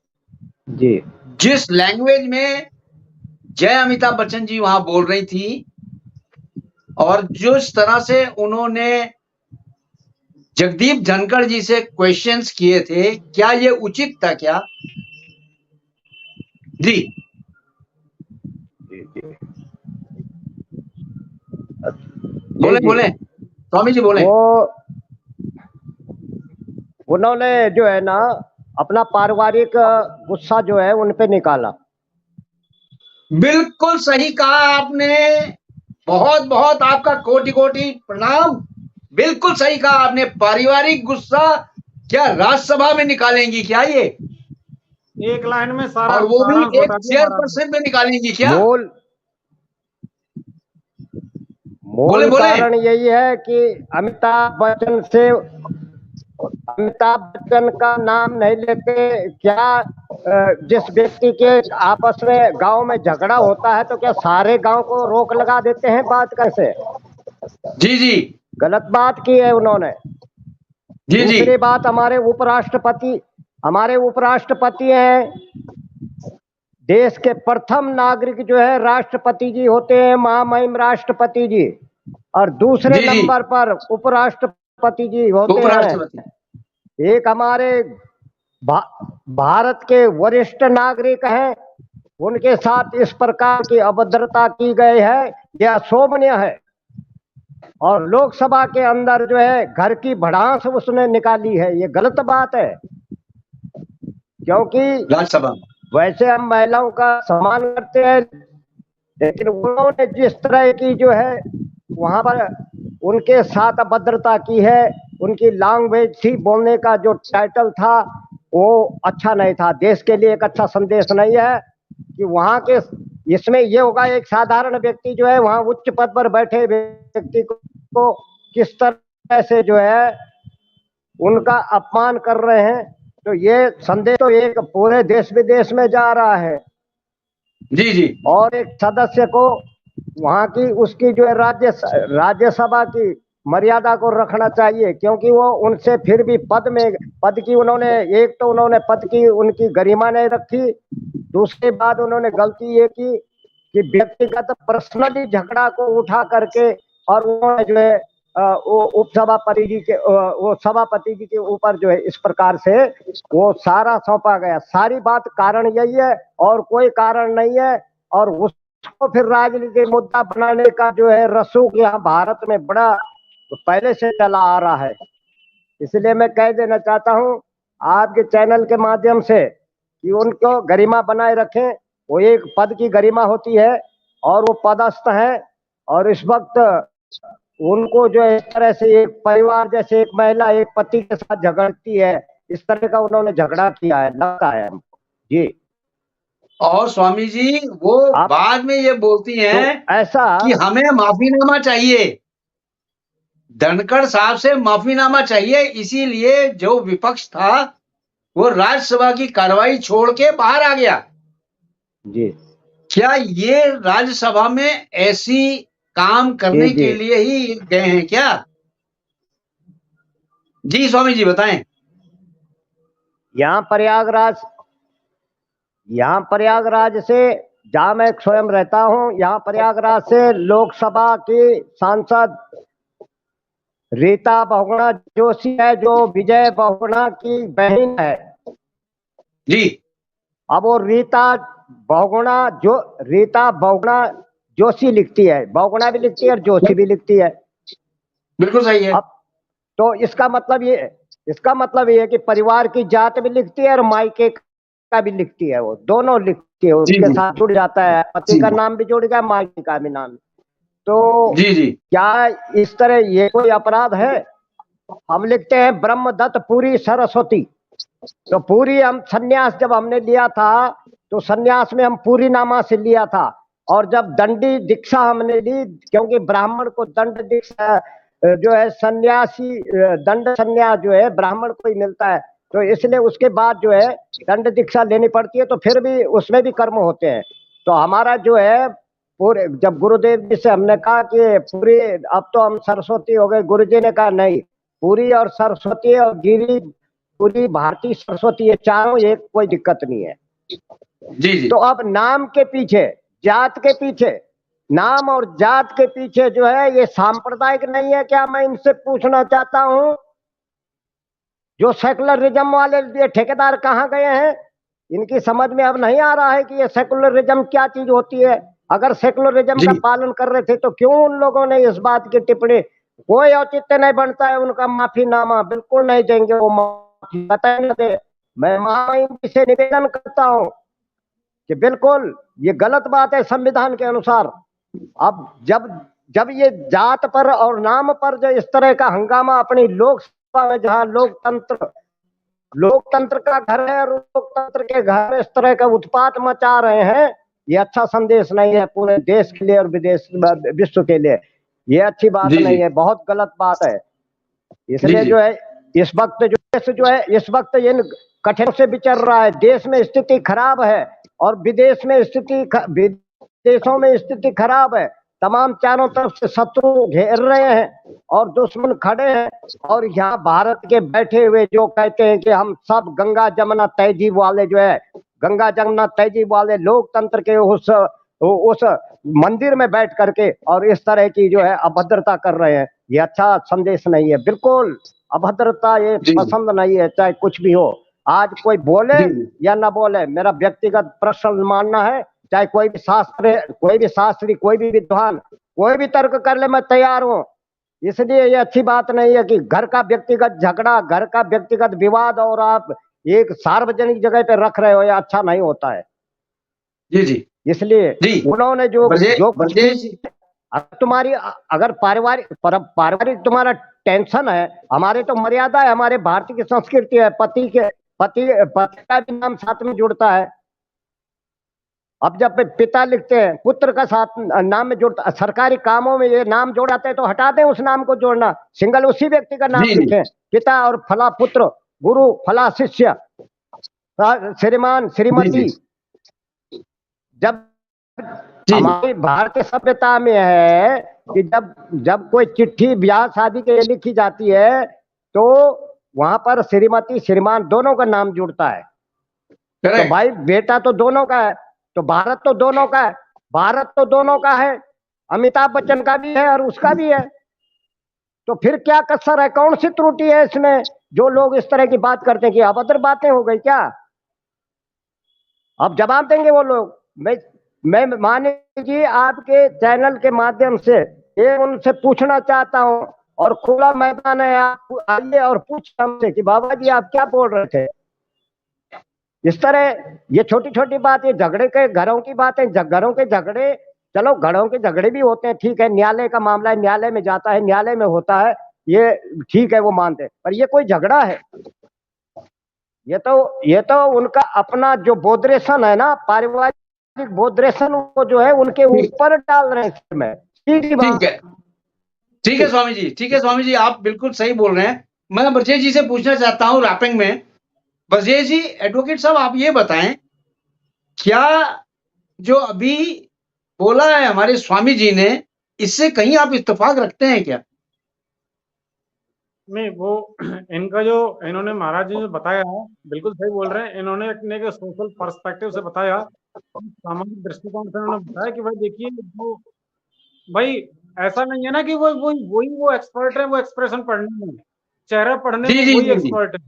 Speaker 3: जी
Speaker 1: जिस लैंग्वेज में जय अमिताभ बच्चन जी वहां बोल रही थी और जिस तरह से उन्होंने जगदीप धनखड़ जी से क्वेश्चंस किए थे, क्या ये उचित था क्या? जी
Speaker 3: जी जी जी
Speaker 1: बोले
Speaker 3: जी
Speaker 1: बोले स्वामी जी बोले।
Speaker 3: वो उन्होंने जो है ना अपना पारिवारिक गुस्सा जो है उन पे निकाला।
Speaker 1: बिल्कुल सही कहा आपने, बहुत बहुत आपका कोटि कोटि प्रणाम। बिल्कुल सही कहा आपने, पारिवारिक गुस्सा क्या राज्यसभा में निकालेंगी क्या ये?
Speaker 2: एक लाइन में सारा
Speaker 1: और वो भी
Speaker 2: सारांश
Speaker 1: एक
Speaker 2: बता दिया महाराज ने।
Speaker 1: चेयरपर्सन में निकालेंगी क्या?
Speaker 3: मूल
Speaker 1: बोले
Speaker 3: मूल
Speaker 1: बोले
Speaker 3: कारण यही है कि अमिताभ बच्चन का नाम नहीं लेते क्या। जिस व्यक्ति के आपस में गांव में झगड़ा होता है तो क्या सारे गांव को रोक लगा देते हैं बात कैसे।
Speaker 1: जी जी
Speaker 3: गलत बात की है उन्होंने।
Speaker 1: जी जी
Speaker 3: दूसरी बात हमारे उपराष्ट्रपति हैं देश के प्रथम नागरिक जो है राष्ट्रपति जी होते हैं, महामहिम राष्ट्रपति जी, और दूसरे
Speaker 1: जी जी
Speaker 3: नंबर पर उपराष्ट्रपति जी होते हैं।
Speaker 1: उपराष्ट्रपति।
Speaker 3: एक हमारे भारत के वरिष्ठ नागरिक हैं, उनके साथ इस प्रकार की अभद्रता की गई है, यह अशोभनीय है। और लोकसभा के अंदर जो है घर की भड़ास उसने निकाली है, ये गलत बात है। क्योंकि
Speaker 1: राज्यसभा में
Speaker 3: वैसे हम महिलाओं का सम्मान करते हैं, लेकिन उन्होंने जिस तरह की जो है वहां पर उनके साथ अभद्रता की है, उनकी लैंग्वेज थी, बोलने का जो टाइटल था वो अच्छा नहीं था, देश के लिए एक अच्छा संदेश नहीं है। कि वहां के इसमें ये होगा, एक साधारण व्यक्ति जो है वहां उच्च पद पर बैठे व्यक्ति को किस तरह से जो है उनका अपमान कर रहे हैं, तो ये संदेश तो एक पूरे देश विदेश में जा रहा है।
Speaker 1: जी जी
Speaker 3: और एक सदस्य को वहां की उसकी जो है राज्यसभा की मर्यादा को रखना चाहिए, क्योंकि वो उनसे फिर भी पद की उन्होंने, एक तो उन्होंने पद की उनकी गरिमा नहीं रखी, दूसरी बात उन्होंने गलती ये की कि व्यक्तिगत पर्सनली झगड़ा को उठा करके और उन्होंने जो है वो उपसभापति जी के वो सभापति जी के ऊपर जो है इस प्रकार से वो सारा सौंपा गया। सारी बात कारण यही है और कोई कारण नहीं है। और उसको फिर राजनीतिक मुद्दा बनाने का जो है रसूख यहाँ भारत में बड़ा पहले से चला आ रहा है। इसलिए मैं कह देना चाहता हूँ आपके चैनल के माध्यम से कि उनको गरिमा बनाए रखें। वो एक पद की गरिमा होती है और वो पदस्थ है, और इस वक्त उनको जो इस तरह से एक परिवार जैसे एक महिला एक पति के साथ झगड़ती है, इस तरह का उन्होंने झगड़ा किया है, लगता है हमको। जी।
Speaker 1: और स्वामी जी वो बाद में ये बोलती हैं
Speaker 3: तो ऐसा
Speaker 1: कि हमें माफीनामा चाहिए, धनखड़ साहब से माफीनामा चाहिए, इसीलिए जो विपक्ष था वो राज्यसभा की कार्रवाई छोड़ के बाहर आ गया।
Speaker 3: जी।
Speaker 1: क्या ये राज्यसभा में ऐसी काम करने के लिए ही गए हैं क्या? जी स्वामी जी बताएं।
Speaker 3: यहाँ प्रयागराज से जहाँ मैं स्वयं रहता हूँ, यहाँ प्रयागराज से लोकसभा की सांसद रीता बहुगुणा जोशी है, जो विजय बहुगुणा की बहन है।
Speaker 1: जी।
Speaker 3: अब वो रीता बहुगुणा जोशी लिखती है, बहुगुणा भी लिखती है और जोशी भी लिखती है।
Speaker 1: बिल्कुल सही है।
Speaker 3: अब तो इसका मतलब ये है कि परिवार की जात भी लिखती है और मायके का भी लिखती है, वो दोनों लिखती है, उसके साथ जुड़ जाता है, पति का नाम भी जुड़ गया, मायके का भी नाम। तो
Speaker 1: जी जी
Speaker 3: क्या इस तरह ये कोई अपराध है? हम लिखते हैं ब्रह्मदत्त पुरी सरस्वती, तो पूरी हम संन्यास जब हमने लिया था तो संन्यास में हम पूरी नामा से लिया था, और जब दंडी दीक्षा हमने ली, क्योंकि ब्राह्मण को दंड दीक्षा जो है सन्यासी दंड संन्यास जो है ब्राह्मण को ही मिलता है, तो इसलिए उसके बाद जो है दंड दीक्षा लेनी पड़ती है, तो फिर भी उसमें भी कर्म होते हैं। तो हमारा जो है पूरे, जब गुरुदेव जी से हमने कहा कि पूरी अब तो हम सरस्वती हो गए, गुरुजी ने कहा नहीं, पूरी और सरस्वती और गिरी पूरी भारतीय सरस्वती, ये चारों एक, कोई दिक्कत नहीं है।
Speaker 1: जी जी।
Speaker 3: तो अब नाम के पीछे, जात के पीछे, नाम और जात के पीछे जो है ये सांप्रदायिक नहीं है क्या? मैं इनसे पूछना चाहता हूं, जो सेकुलरिज्म वाले ये ठेकेदार कहाँ गए हैं? इनकी समझ में अब नहीं आ रहा है कि ये सेकुलरिज्म क्या चीज होती है। अगर सेकुलरिज्म का पालन कर रहे थे तो क्यों उन लोगों ने इस बात की टिप्पणी? कोई औचित्य नहीं बनता है उनका माफीनामा, बिल्कुल नहीं देंगे वो माफी, बताए दे। मैं महामहिम जी से निवेदन करता हूं कि बिल्कुल ये गलत बात है संविधान के अनुसार। अब जब ये जात पर और नाम पर जो इस तरह का हंगामा अपनी लोकसभा में, जहां लोकतंत्र का घर है और लोकतंत्र के घर इस तरह का उत्पात मचा रहे हैं, ये अच्छा संदेश नहीं है पूरे देश के लिए और विश्व के लिए। ये अच्छी बात नहीं है, बहुत गलत बात है। इसलिए जो है इस वक्त ये कठिन से विचर रहा है, देश में स्थिति खराब है और विदेशों में स्थिति खराब है। तमाम चारों तरफ से शत्रु घेर रहे हैं और दुश्मन खड़े हैं, और यहाँ भारत के बैठे हुए जो कहते हैं कि हम सब गंगा जमुना तहजीब वाले जो है गंगा जमुना तहजीब वाले लोकतंत्र के उस मंदिर में बैठ करके और इस तरह की जो है अभद्रता कर रहे हैं, ये अच्छा संदेश नहीं है। बिल्कुल अभद्रता ये
Speaker 1: जी
Speaker 3: पसंद नहीं है, चाहे कुछ भी हो। आज कोई बोले
Speaker 1: जी
Speaker 3: या ना बोले, मेरा व्यक्तिगत पर्सनल मानना है, चाहे कोई भी शास्त्री, कोई भी विद्वान, कोई भी तर्क कर ले, मैं तैयार हूं। इसलिए ये अच्छी बात नहीं है कि घर का व्यक्तिगत झगड़ा, घर का व्यक्तिगत विवाद और आप एक सार्वजनिक जगह पे रख रहे हो, ये अच्छा नहीं होता है।
Speaker 1: जी जी
Speaker 3: इसलिए
Speaker 1: जी
Speaker 3: उन्होंने जो कुछ
Speaker 1: ब्रजेश जी,
Speaker 3: तुम्हारी अगर पारिवारिक तुम्हारा टेंशन है, हमारे तो मर्यादा है, हमारे भारतीय की संस्कृति है, पति का भी नाम साथ में जुड़ता है। अब जब पिता लिखते हैं, पुत्र का साथ नाम में जुड़ता, सरकारी कामों में ये नाम जोड़ाते हैं तो हटा दें उस नाम को जोड़ना, सिंगल उसी व्यक्ति का नाम
Speaker 1: जी जी
Speaker 3: लिखें, पिता और फला पुत्र, गुरु फला शिष्य, श्रीमान
Speaker 1: जी
Speaker 3: श्रीमती।
Speaker 1: जी
Speaker 3: जब
Speaker 1: जी
Speaker 3: हमारी भारतीय सभ्यता में है कि जब कोई चिट्ठी ब्याह शादी के लिए लिखी जाती है तो वहां पर श्रीमती श्रीमान दोनों का नाम जुड़ता है। तो
Speaker 1: करेक्ट
Speaker 3: भाई बेटा तो दोनों का है, तो भारत तो दोनों का है, भारत तो दोनों का है, अमिताभ बच्चन का भी है और उसका भी है। तो फिर क्या कसर है, कौन सी त्रुटि है इसमें जो लोग इस तरह की बात करते हैं कि अभद्र बातें हो गई क्या? अब जवाब देंगे वो लोग। मैं माने जी आपके चैनल के माध्यम से एक उनसे पूछना चाहता हूं, और खुला मैदान है, आप आइए और पूछिए हमसे कि बाबा जी आप क्या बोल रहे थे। इस तरह ये छोटी छोटी बात, ये झगड़े के घरों की बातें, घरों के झगड़े, चलो घरों के झगड़े भी होते हैं, ठीक है, न्यायालय का मामला है, न्यायालय में जाता है, न्यायालय में होता है, ये ठीक है, वो मानते हैं, पर ये कोई झगड़ा है? ये तो उनका अपना जो बोधरेशन है ना, पारिवारिक बोधरेशन, वो जो है उनके ऊपर डाल रहे हैं इसमें। सीधी बात।
Speaker 1: ठीक है स्वामी जी, ठीक है स्वामी जी, आप बिल्कुल सही बोल रहे हैं। मैं ब्रजेश जी से पूछना चाहता हूं रैपिंग में, ब्रजेश जी, एडवोकेट साहब आप ये बताएं, क्या जो अभी बोला है हमारे स्वामी जी ने, इससे कहीं आप इत्तेफाक रखते हैं क्या?
Speaker 2: नहीं, वो इनका जो इन्होंने महाराज जी ने बताया है, बिल्कुल सही बोल रहे हैं। इन्होंने अपने के सोशल पर्सपेक्टिव से बताया, सामाजिक दृष्टिकोण से उन्होंने बताया कि भाई देखिए, जो भाई ऐसा नहीं है ना कि वो एक्सपर्ट है, वो एक्सप्रेशन पढ़ने में, चेहरा पढ़ने
Speaker 1: जी
Speaker 2: में
Speaker 1: जी
Speaker 2: वही
Speaker 1: जी जी
Speaker 2: एक्सपर्ट है।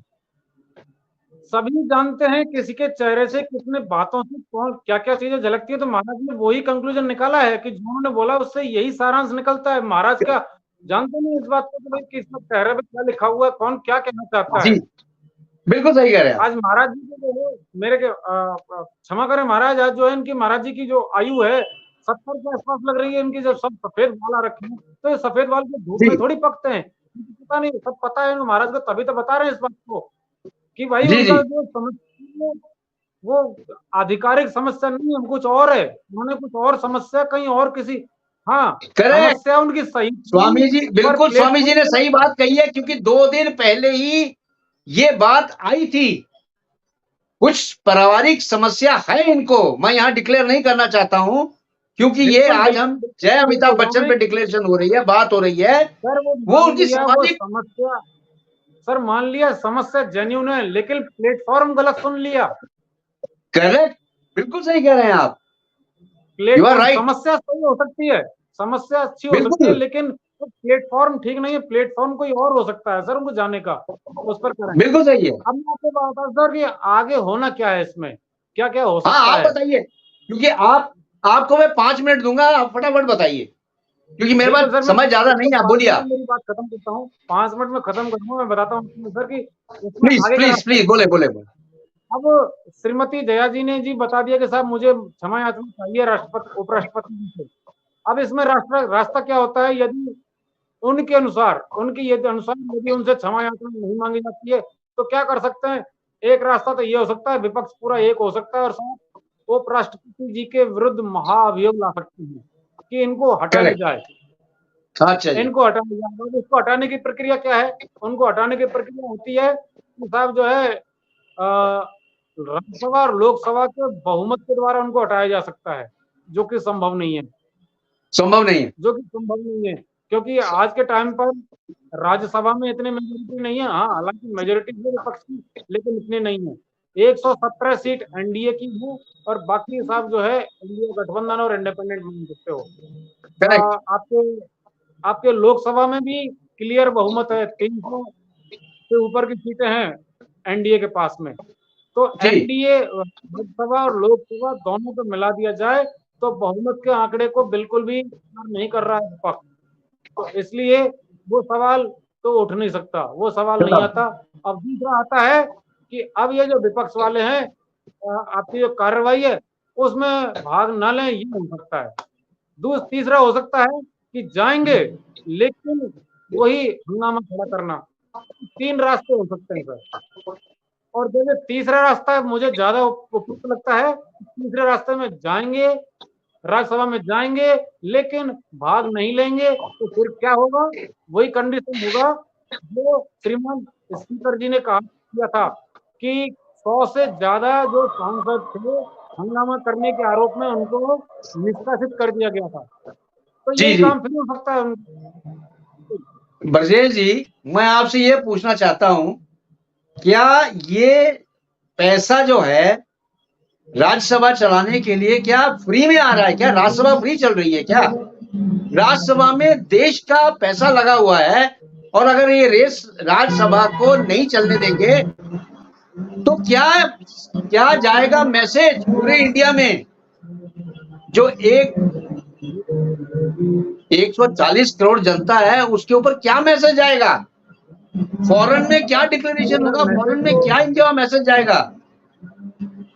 Speaker 2: सभी जानते हैं किसी के चेहरे से, कितने बातों से कौन क्या क्या चीजें झलकती है। तो महाराज ने वही कंक्लूजन निकाला है कि जो उन्होंने बोला उससे यही सारांश निकलता है। महाराज क्या जानते नहीं इस बात को कि भाई किसका चेहरे पे क्या लिखा हुआ है, कौन क्या कहना चाहता है।
Speaker 1: जी, बिल्कुल सही कह रहे हैं आप।
Speaker 2: आज महाराज जी को जो है, मेरे के क्षमा करें महाराज, आज जो है इनकी महाराज जी की जो आयु है 70 के आसपास लग रही है इनकी। जब सब सफेद बाल आ रखे हैं तो ये सफेद बाल के धूप में
Speaker 1: जी
Speaker 2: थोड़ी पकते हैं, पता नहीं, सब पता है महाराज को, तभी तो बता रहे हैं इस बात को कि भाई
Speaker 1: जी
Speaker 2: उनका
Speaker 1: जी
Speaker 2: जो समस्या है, वो आधिकारिक समस्या नहीं है, कुछ और है। उन्होंने कुछ और समस्या कहीं और किसी, हाँ,
Speaker 1: करेक्ट
Speaker 2: समस्या उनकी सही
Speaker 1: स्वामी जी,
Speaker 2: पर
Speaker 1: बिल्कुल स्वामी जी ने
Speaker 2: प्लेटफॉर्म
Speaker 1: सही बात कही है, क्योंकि 2 दिन पहले ही ये बात आई थी। कुछ पारिवारिक समस्या है इनको, मैं यहाँ डिक्लेयर नहीं करना चाहता हूं, क्योंकि ये
Speaker 2: बिल्कुल
Speaker 1: आज हम जय अमिताभ बच्चन पे डिक्लेरेशन हो रही है, बात हो रही है,
Speaker 2: सर, वो
Speaker 1: वो
Speaker 2: मान
Speaker 1: उनकी
Speaker 2: लिया वो
Speaker 1: सामाजिक।
Speaker 2: समस्या, सर मान लिया समस्या जेन्युइन है, लेकिन प्लेटफॉर्म गलत सुन लिया।
Speaker 1: करेक्ट, बिल्कुल सही कह रहे हैं आप, यू आर
Speaker 2: प्लेटफॉर्म,
Speaker 1: राइट,
Speaker 2: समस्या सही हो सकती है, समस्या अच्छी हो सकती है,
Speaker 1: बिल्कुल
Speaker 2: लेकिन तो प्लेटफॉर्म ठीक नहीं है। प्लेटफॉर्म कोई और हो सकता है सर, उनको जाने का, उस पर करें।
Speaker 1: बिल्कुल सही है।
Speaker 2: अब मैं आपको बताता हूं सर कि आगे होना क्या है इसमें, क्या क्या हो
Speaker 1: हाँ
Speaker 2: सकता
Speaker 1: आप
Speaker 2: है।
Speaker 1: बताइए, क्योंकि आपको मैं 5 मिनट दूंगा, आप फटाफट बताइए, क्योंकि मेरे
Speaker 2: बिल्कुल सर,
Speaker 1: पास
Speaker 2: मैं
Speaker 1: समय ज्यादा नहीं है, आप
Speaker 2: 5
Speaker 1: बोलिए
Speaker 2: मिनट में
Speaker 1: आप।
Speaker 2: मेरी बात खत्म करता हूँ, 5 मिनट में खत्म करूंगा। मैं बताता हूँ सर कि इसमें
Speaker 1: प्लीज
Speaker 2: आगे का
Speaker 1: प्लीज
Speaker 2: रास्ता
Speaker 1: प्लीज,
Speaker 2: क्या
Speaker 1: बोले
Speaker 2: है।
Speaker 1: बोले बोले।
Speaker 2: अब श्रीमती जया जी ने जी बता दिया कि साहब मुझे क्षमा याचना चाहिए राष्ट्रपति उपराष्ट्रपति जी से। अब इसमें रास्ता क्या होता है, यदि उनके अनुसार, उनकी यदि अनुसार यदि उनसे क्षमा याचना नहीं मांगी जाती है तो क्या कर सकते हैं। एक रास्ता तो ये हो सकता है, विपक्ष पूरा एक हो सकता है और साथ उपराष्ट्रपति जी के विरुद्ध महाअभियोग ला सकते हैं कि इनको हटाया
Speaker 1: करेक्ट,
Speaker 2: जाए,
Speaker 1: अच्छा जी,
Speaker 2: इनको हटाया जाए। और इसको हटाने की प्रक्रिया क्या है, उनको हटाने की प्रक्रिया होती है कि साहब जो है राज्यसभा और लोकसभा के बहुमत के द्वारा उनको हटाया जा सकता है, जो कि संभव नहीं है,
Speaker 1: संभव नहीं है।
Speaker 2: जो कि संभव नहीं है, क्योंकि आज के टाइम पर राज्यसभा में इतने मेजोरिटी नहीं है। हाँ, हालांकि मेजोरिटी है विपक्ष की, लेकिन इतने नहीं है। 117 सीट एनडीए की है और बाकी सब जो है एनडीए गठबंधन और इंडिपेंडेंट मान सकते हो।
Speaker 1: करेक्ट।
Speaker 2: आपके आपके लोकसभा में भी क्लियर बहुमत है, 300 से ऊपर की सीटें हैं एनडीए के पास में। तो
Speaker 1: जी
Speaker 2: एनडीए लोकसभा और लोकसभा दोनों को मिला दिया जाए तो बहुमत के आंकड़े को बिल्कुल भी पार नहीं कर रहा है विपक्ष। तो इसलिए वो सवाल तो उठ नहीं सकता, वो सवाल नहीं आता। अब दूसरा आता है कि अब ये जो विपक्ष वाले हैं, आपकी जो कार्रवाई है उसमें भाग न लें, ये हो सकता है। तीसरा हो सकता है कि जाएंगे लेकिन वही हंगामा खड़ा करना। 3 रास्ते हो सकते हैं सर। और जैसे तीसरा रास्ता मुझे ज्यादा उपयुक्त लगता है, तीसरे रास्ते में जाएंगे, राज्यसभा में जाएंगे लेकिन भाग नहीं लेंगे, तो फिर क्या होगा? वही कंडीशन होगा जो श्रीमान स्पीकर जी ने कहा किया था कि 100 से ज्यादा जो सांसद थे हंगामा करने के आरोप में उनको निष्कासित कर दिया गया था। तो
Speaker 1: जी
Speaker 2: यही
Speaker 1: जी।
Speaker 2: काम फिर हो सकता है।
Speaker 1: ब्रजेश जी, मैं आपसे ये पूछना चाहता हूं, क्या ये पैसा जो है राज्यसभा चलाने के लिए क्या फ्री में आ रहा है? क्या राज्यसभा फ्री चल रही है क्या? राज्यसभा में देश का पैसा लगा हुआ है, और अगर ये रेस राज्यसभा को नहीं चलने देंगे तो क्या क्या जाएगा मैसेज पूरे इंडिया में? जो एक 140 करोड़ जनता है उसके ऊपर क्या मैसेज जाएगा? फॉरेन में क्या डिक्लेरेशन होगा? फॉरेन में क्या इंडिया मैसेज जाएगा?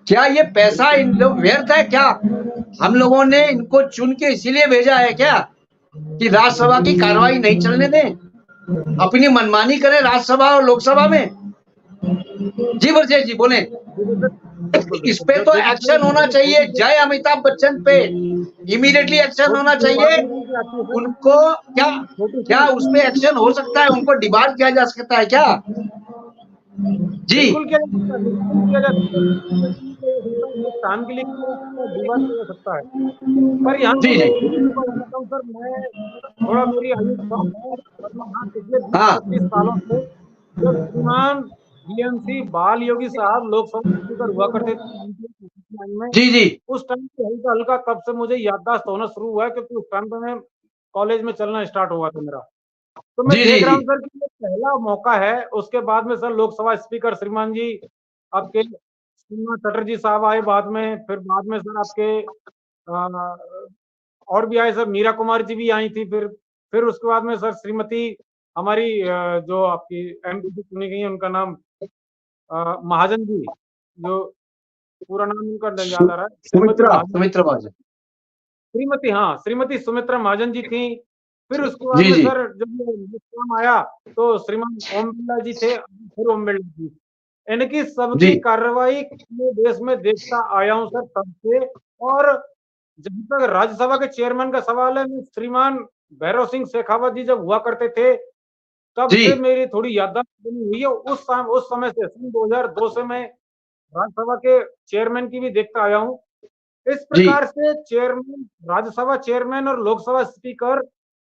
Speaker 1: क्या ये पैसा इन लोग व्यर्थ है क्या? हम लोगों ने इनको चुन के इसीलिए भेजा है क्या कि राज्यसभा की कार्रवाई नहीं चलने दें, अपनी मनमानी करें राज्यसभा और लोकसभा में? जी ब्रजेश जी बोले। इस पे तो एक्शन होना चाहिए। जय अमिताभ बच्चन पे इमीडिएटली एक्शन होना चाहिए। उनको क्या क्या उस पे एक्शन हो सकता है? उनको डिबार किया जा सकता है क्या? जी
Speaker 2: बिल्कुल किया जा सकता है, बिल्कुल किया जा सकता है, काम के लिए किया जा सकता है, विवाद किया जा सकता है। पर यहाँ
Speaker 1: जी जी।
Speaker 2: मैं बताता हूँ सर, मैं थोड़ा मेरी आयु कम है और मैं यहाँ पिछले
Speaker 1: हाँ
Speaker 2: 20-25 सालों से जब श्रीमान बीएमसी बाल योगी साहब लोकसभा स्पीकर हुआ करते थे 1999 में,
Speaker 1: जी जी।
Speaker 2: उस टाइम से हल्का हल्का तब से मुझे याददाश्त होना शुरू हुआ है क्योंकि उस टाइम पे मैं कॉलेज में चलना स्टार्ट हुआ था मेरा। तो मैं
Speaker 1: जी जी
Speaker 2: देख रहा
Speaker 1: जी।
Speaker 2: हूँ सर कि ये पहला मौका है। उसके बाद में सर लोकसभा स्पीकर श्रीमान जी आपके श्रीमान चटर्जी साहब आए बाद में, फिर बाद में सर आपके और भी आए सर, मीरा कुमार जी भी आई थी, फिर उसके बाद में सर श्रीमती हमारी जो आपकी एमपी से चुनी गई है उनका नाम महाजन जी, जो पूरा नाम उनका नहीं याद आ रहा है, श्रीमती
Speaker 1: सुमित्रा
Speaker 2: महाजन,
Speaker 1: सुमित्रा महाजन।
Speaker 2: श्रीमती, हाँ श्रीमती सुमित्रा महाजन जी थी। फिर उसके बाद
Speaker 1: जी
Speaker 2: में
Speaker 1: जी
Speaker 2: सर जब ये काम आया तो श्रीमान ओम बिरला जी थे, फिर ओम बिरला जी। इनकी
Speaker 1: जी
Speaker 2: सबकी कार्रवाई पूरे देश में देखता आया हूँ सर तब से। और जब तक राज्यसभा के चेयरमैन का सवाल है, श्रीमान भैरव सिंह शेखावत जी जब हुआ करते थे तब
Speaker 1: जी
Speaker 2: से मेरी थोड़ी याददाश्त बनी हुई है। उस समय से सन 2002 से मैं राज्यसभा के चेयरमैन की भी देखता आया हूँ। इस
Speaker 1: जी
Speaker 2: प्रकार से चेयरमैन, राज्यसभा चेयरमैन और लोकसभा स्पीकर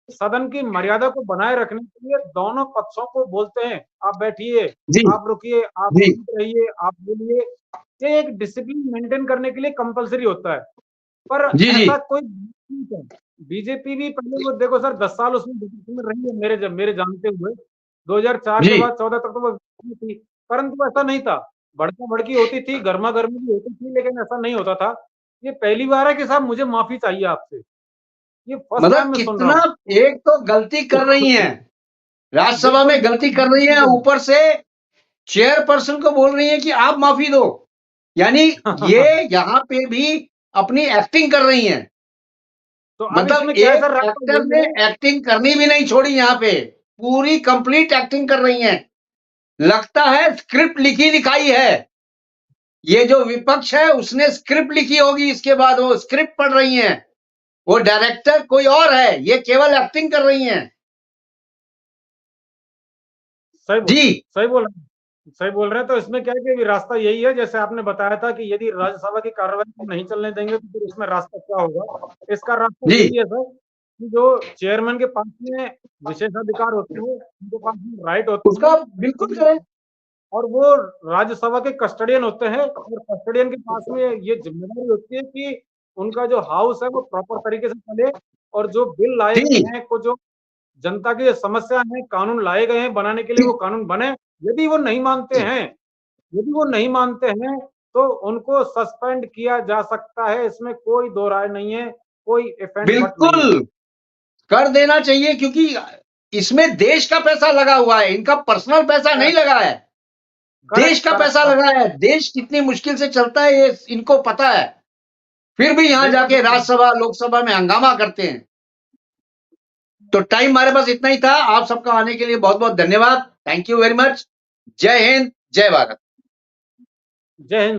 Speaker 2: सदन की मर्यादा को बनाए रखने के लिए दोनों पक्षों को बोलते हैं, आप बैठिए,
Speaker 1: जी
Speaker 2: आप रुकिए, आप
Speaker 1: जी
Speaker 2: चुप रहिए, आप बोलिए। ये एक डिसिप्लिन मेंटेन करने के लिए कंपलसरी होता है। पर
Speaker 1: जी जी।
Speaker 2: ऐसा कोई नहीं है। बीजेपी भी पहले वो देखो सर 10 साल उसमें बीजेपी में रही है मेरे जानते हुए। 2004 के
Speaker 1: जी
Speaker 2: बाद 14 तक तो वो बीजेपी में थी, परंतु ऐसा नहीं था। भड़का-भड़की होती थी, गरमा-गर्मी भी होती थी, लेकिन ऐसा नहीं होता था। ये पहली बार है कि साहब मुझे माफ़ी चाहिए आपसे। ये फर्स्ट टाइम
Speaker 1: मतलब
Speaker 2: मैं सुन रहा
Speaker 1: कितना,
Speaker 2: हूँ।
Speaker 1: एक तो गलती कर रही हैं, राज्यसभा
Speaker 2: बिल्कुल,
Speaker 1: में गलती कर रही हैं,
Speaker 2: बिल्कुल।
Speaker 1: ऊपर से चेयरपर्सन को बोल रही हैं कि आप माफी दो। यानी ये यहाँ पे भी अपनी एक्टिंग कर रही हैं।
Speaker 2: तो अब
Speaker 1: मतलब
Speaker 2: इसमें क्या है
Speaker 1: एक
Speaker 2: सर, रास्ता
Speaker 1: एक्टर
Speaker 2: यही
Speaker 1: ने
Speaker 2: है।
Speaker 1: एक्टिंग करनी भी नहीं छोड़ी, यहाँ पे पूरी कंप्लीट एक्टिंग कर रही हैं। लगता है स्क्रिप्ट लिखी दिखाई है। ये जो विपक्ष है उसने स्क्रिप्ट लिखी होगी, इसके बाद वो स्क्रिप्ट पढ़ रही हैं। वो डायरेक्टर कोई और है, ये केवल एक्टिंग कर रही हैं।
Speaker 2: सही बोल
Speaker 1: जी
Speaker 2: सही बोल रहे हैं। सही बोल रहे हैं। तो इसमें क्या है कि अभी रास्ता यही है, जैसे आपने बताया था कि यदि राज्यसभा की कार्रवाई को नहीं चलने देंगे तो फिर इसमें रास्ता क्या होगा? इसका रास्ता
Speaker 1: जी
Speaker 2: यही है सर कि जो चेयरमैन के पास में विशेषाधिकार होते हैं, उनके पास में राइट होते
Speaker 1: उसका
Speaker 2: हैं
Speaker 1: बिल्कुल
Speaker 2: कि
Speaker 1: करें।
Speaker 2: और वो राज्यसभा के कस्टोडियन होते हैं, और कस्टोडियन के पास में ये जिम्मेदारी होती है कि उनका जो हाउस है वो प्रॉपर तरीके से चले, और जो बिल लाए
Speaker 1: जी
Speaker 2: गए हैं, को जो जनता की जो समस्या है, कानून लाए गए हैं बनाने के लिए, वो कानून बने। यदि वो नहीं मानते हैं, यदि वो नहीं मानते हैं, तो उनको सस्पेंड किया जा सकता है, इसमें कोई दो राय नहीं है, कोई इफ एंड बट नहीं है।
Speaker 1: बिल्कुल कर देना चाहिए, क्योंकि इसमें देश का पैसा लगा हुआ है, इनका पर्सनल पैसा नहीं लगा है, देश का पैसा लगा है। देश कितनी मुश्किल से चलता है ये इनको पता है, फिर भी यहां
Speaker 2: बिल्कुल,
Speaker 1: जाके
Speaker 2: बिल्कुल।
Speaker 1: राज्यसभा लोकसभा में हंगामा करते हैं। तो टाइम हमारे पास इतना ही था। आप सबका आने के लिए बहुत बहुत धन्यवाद। Thank you very much. जय हिंद, जय भारत।
Speaker 2: जय हिंद।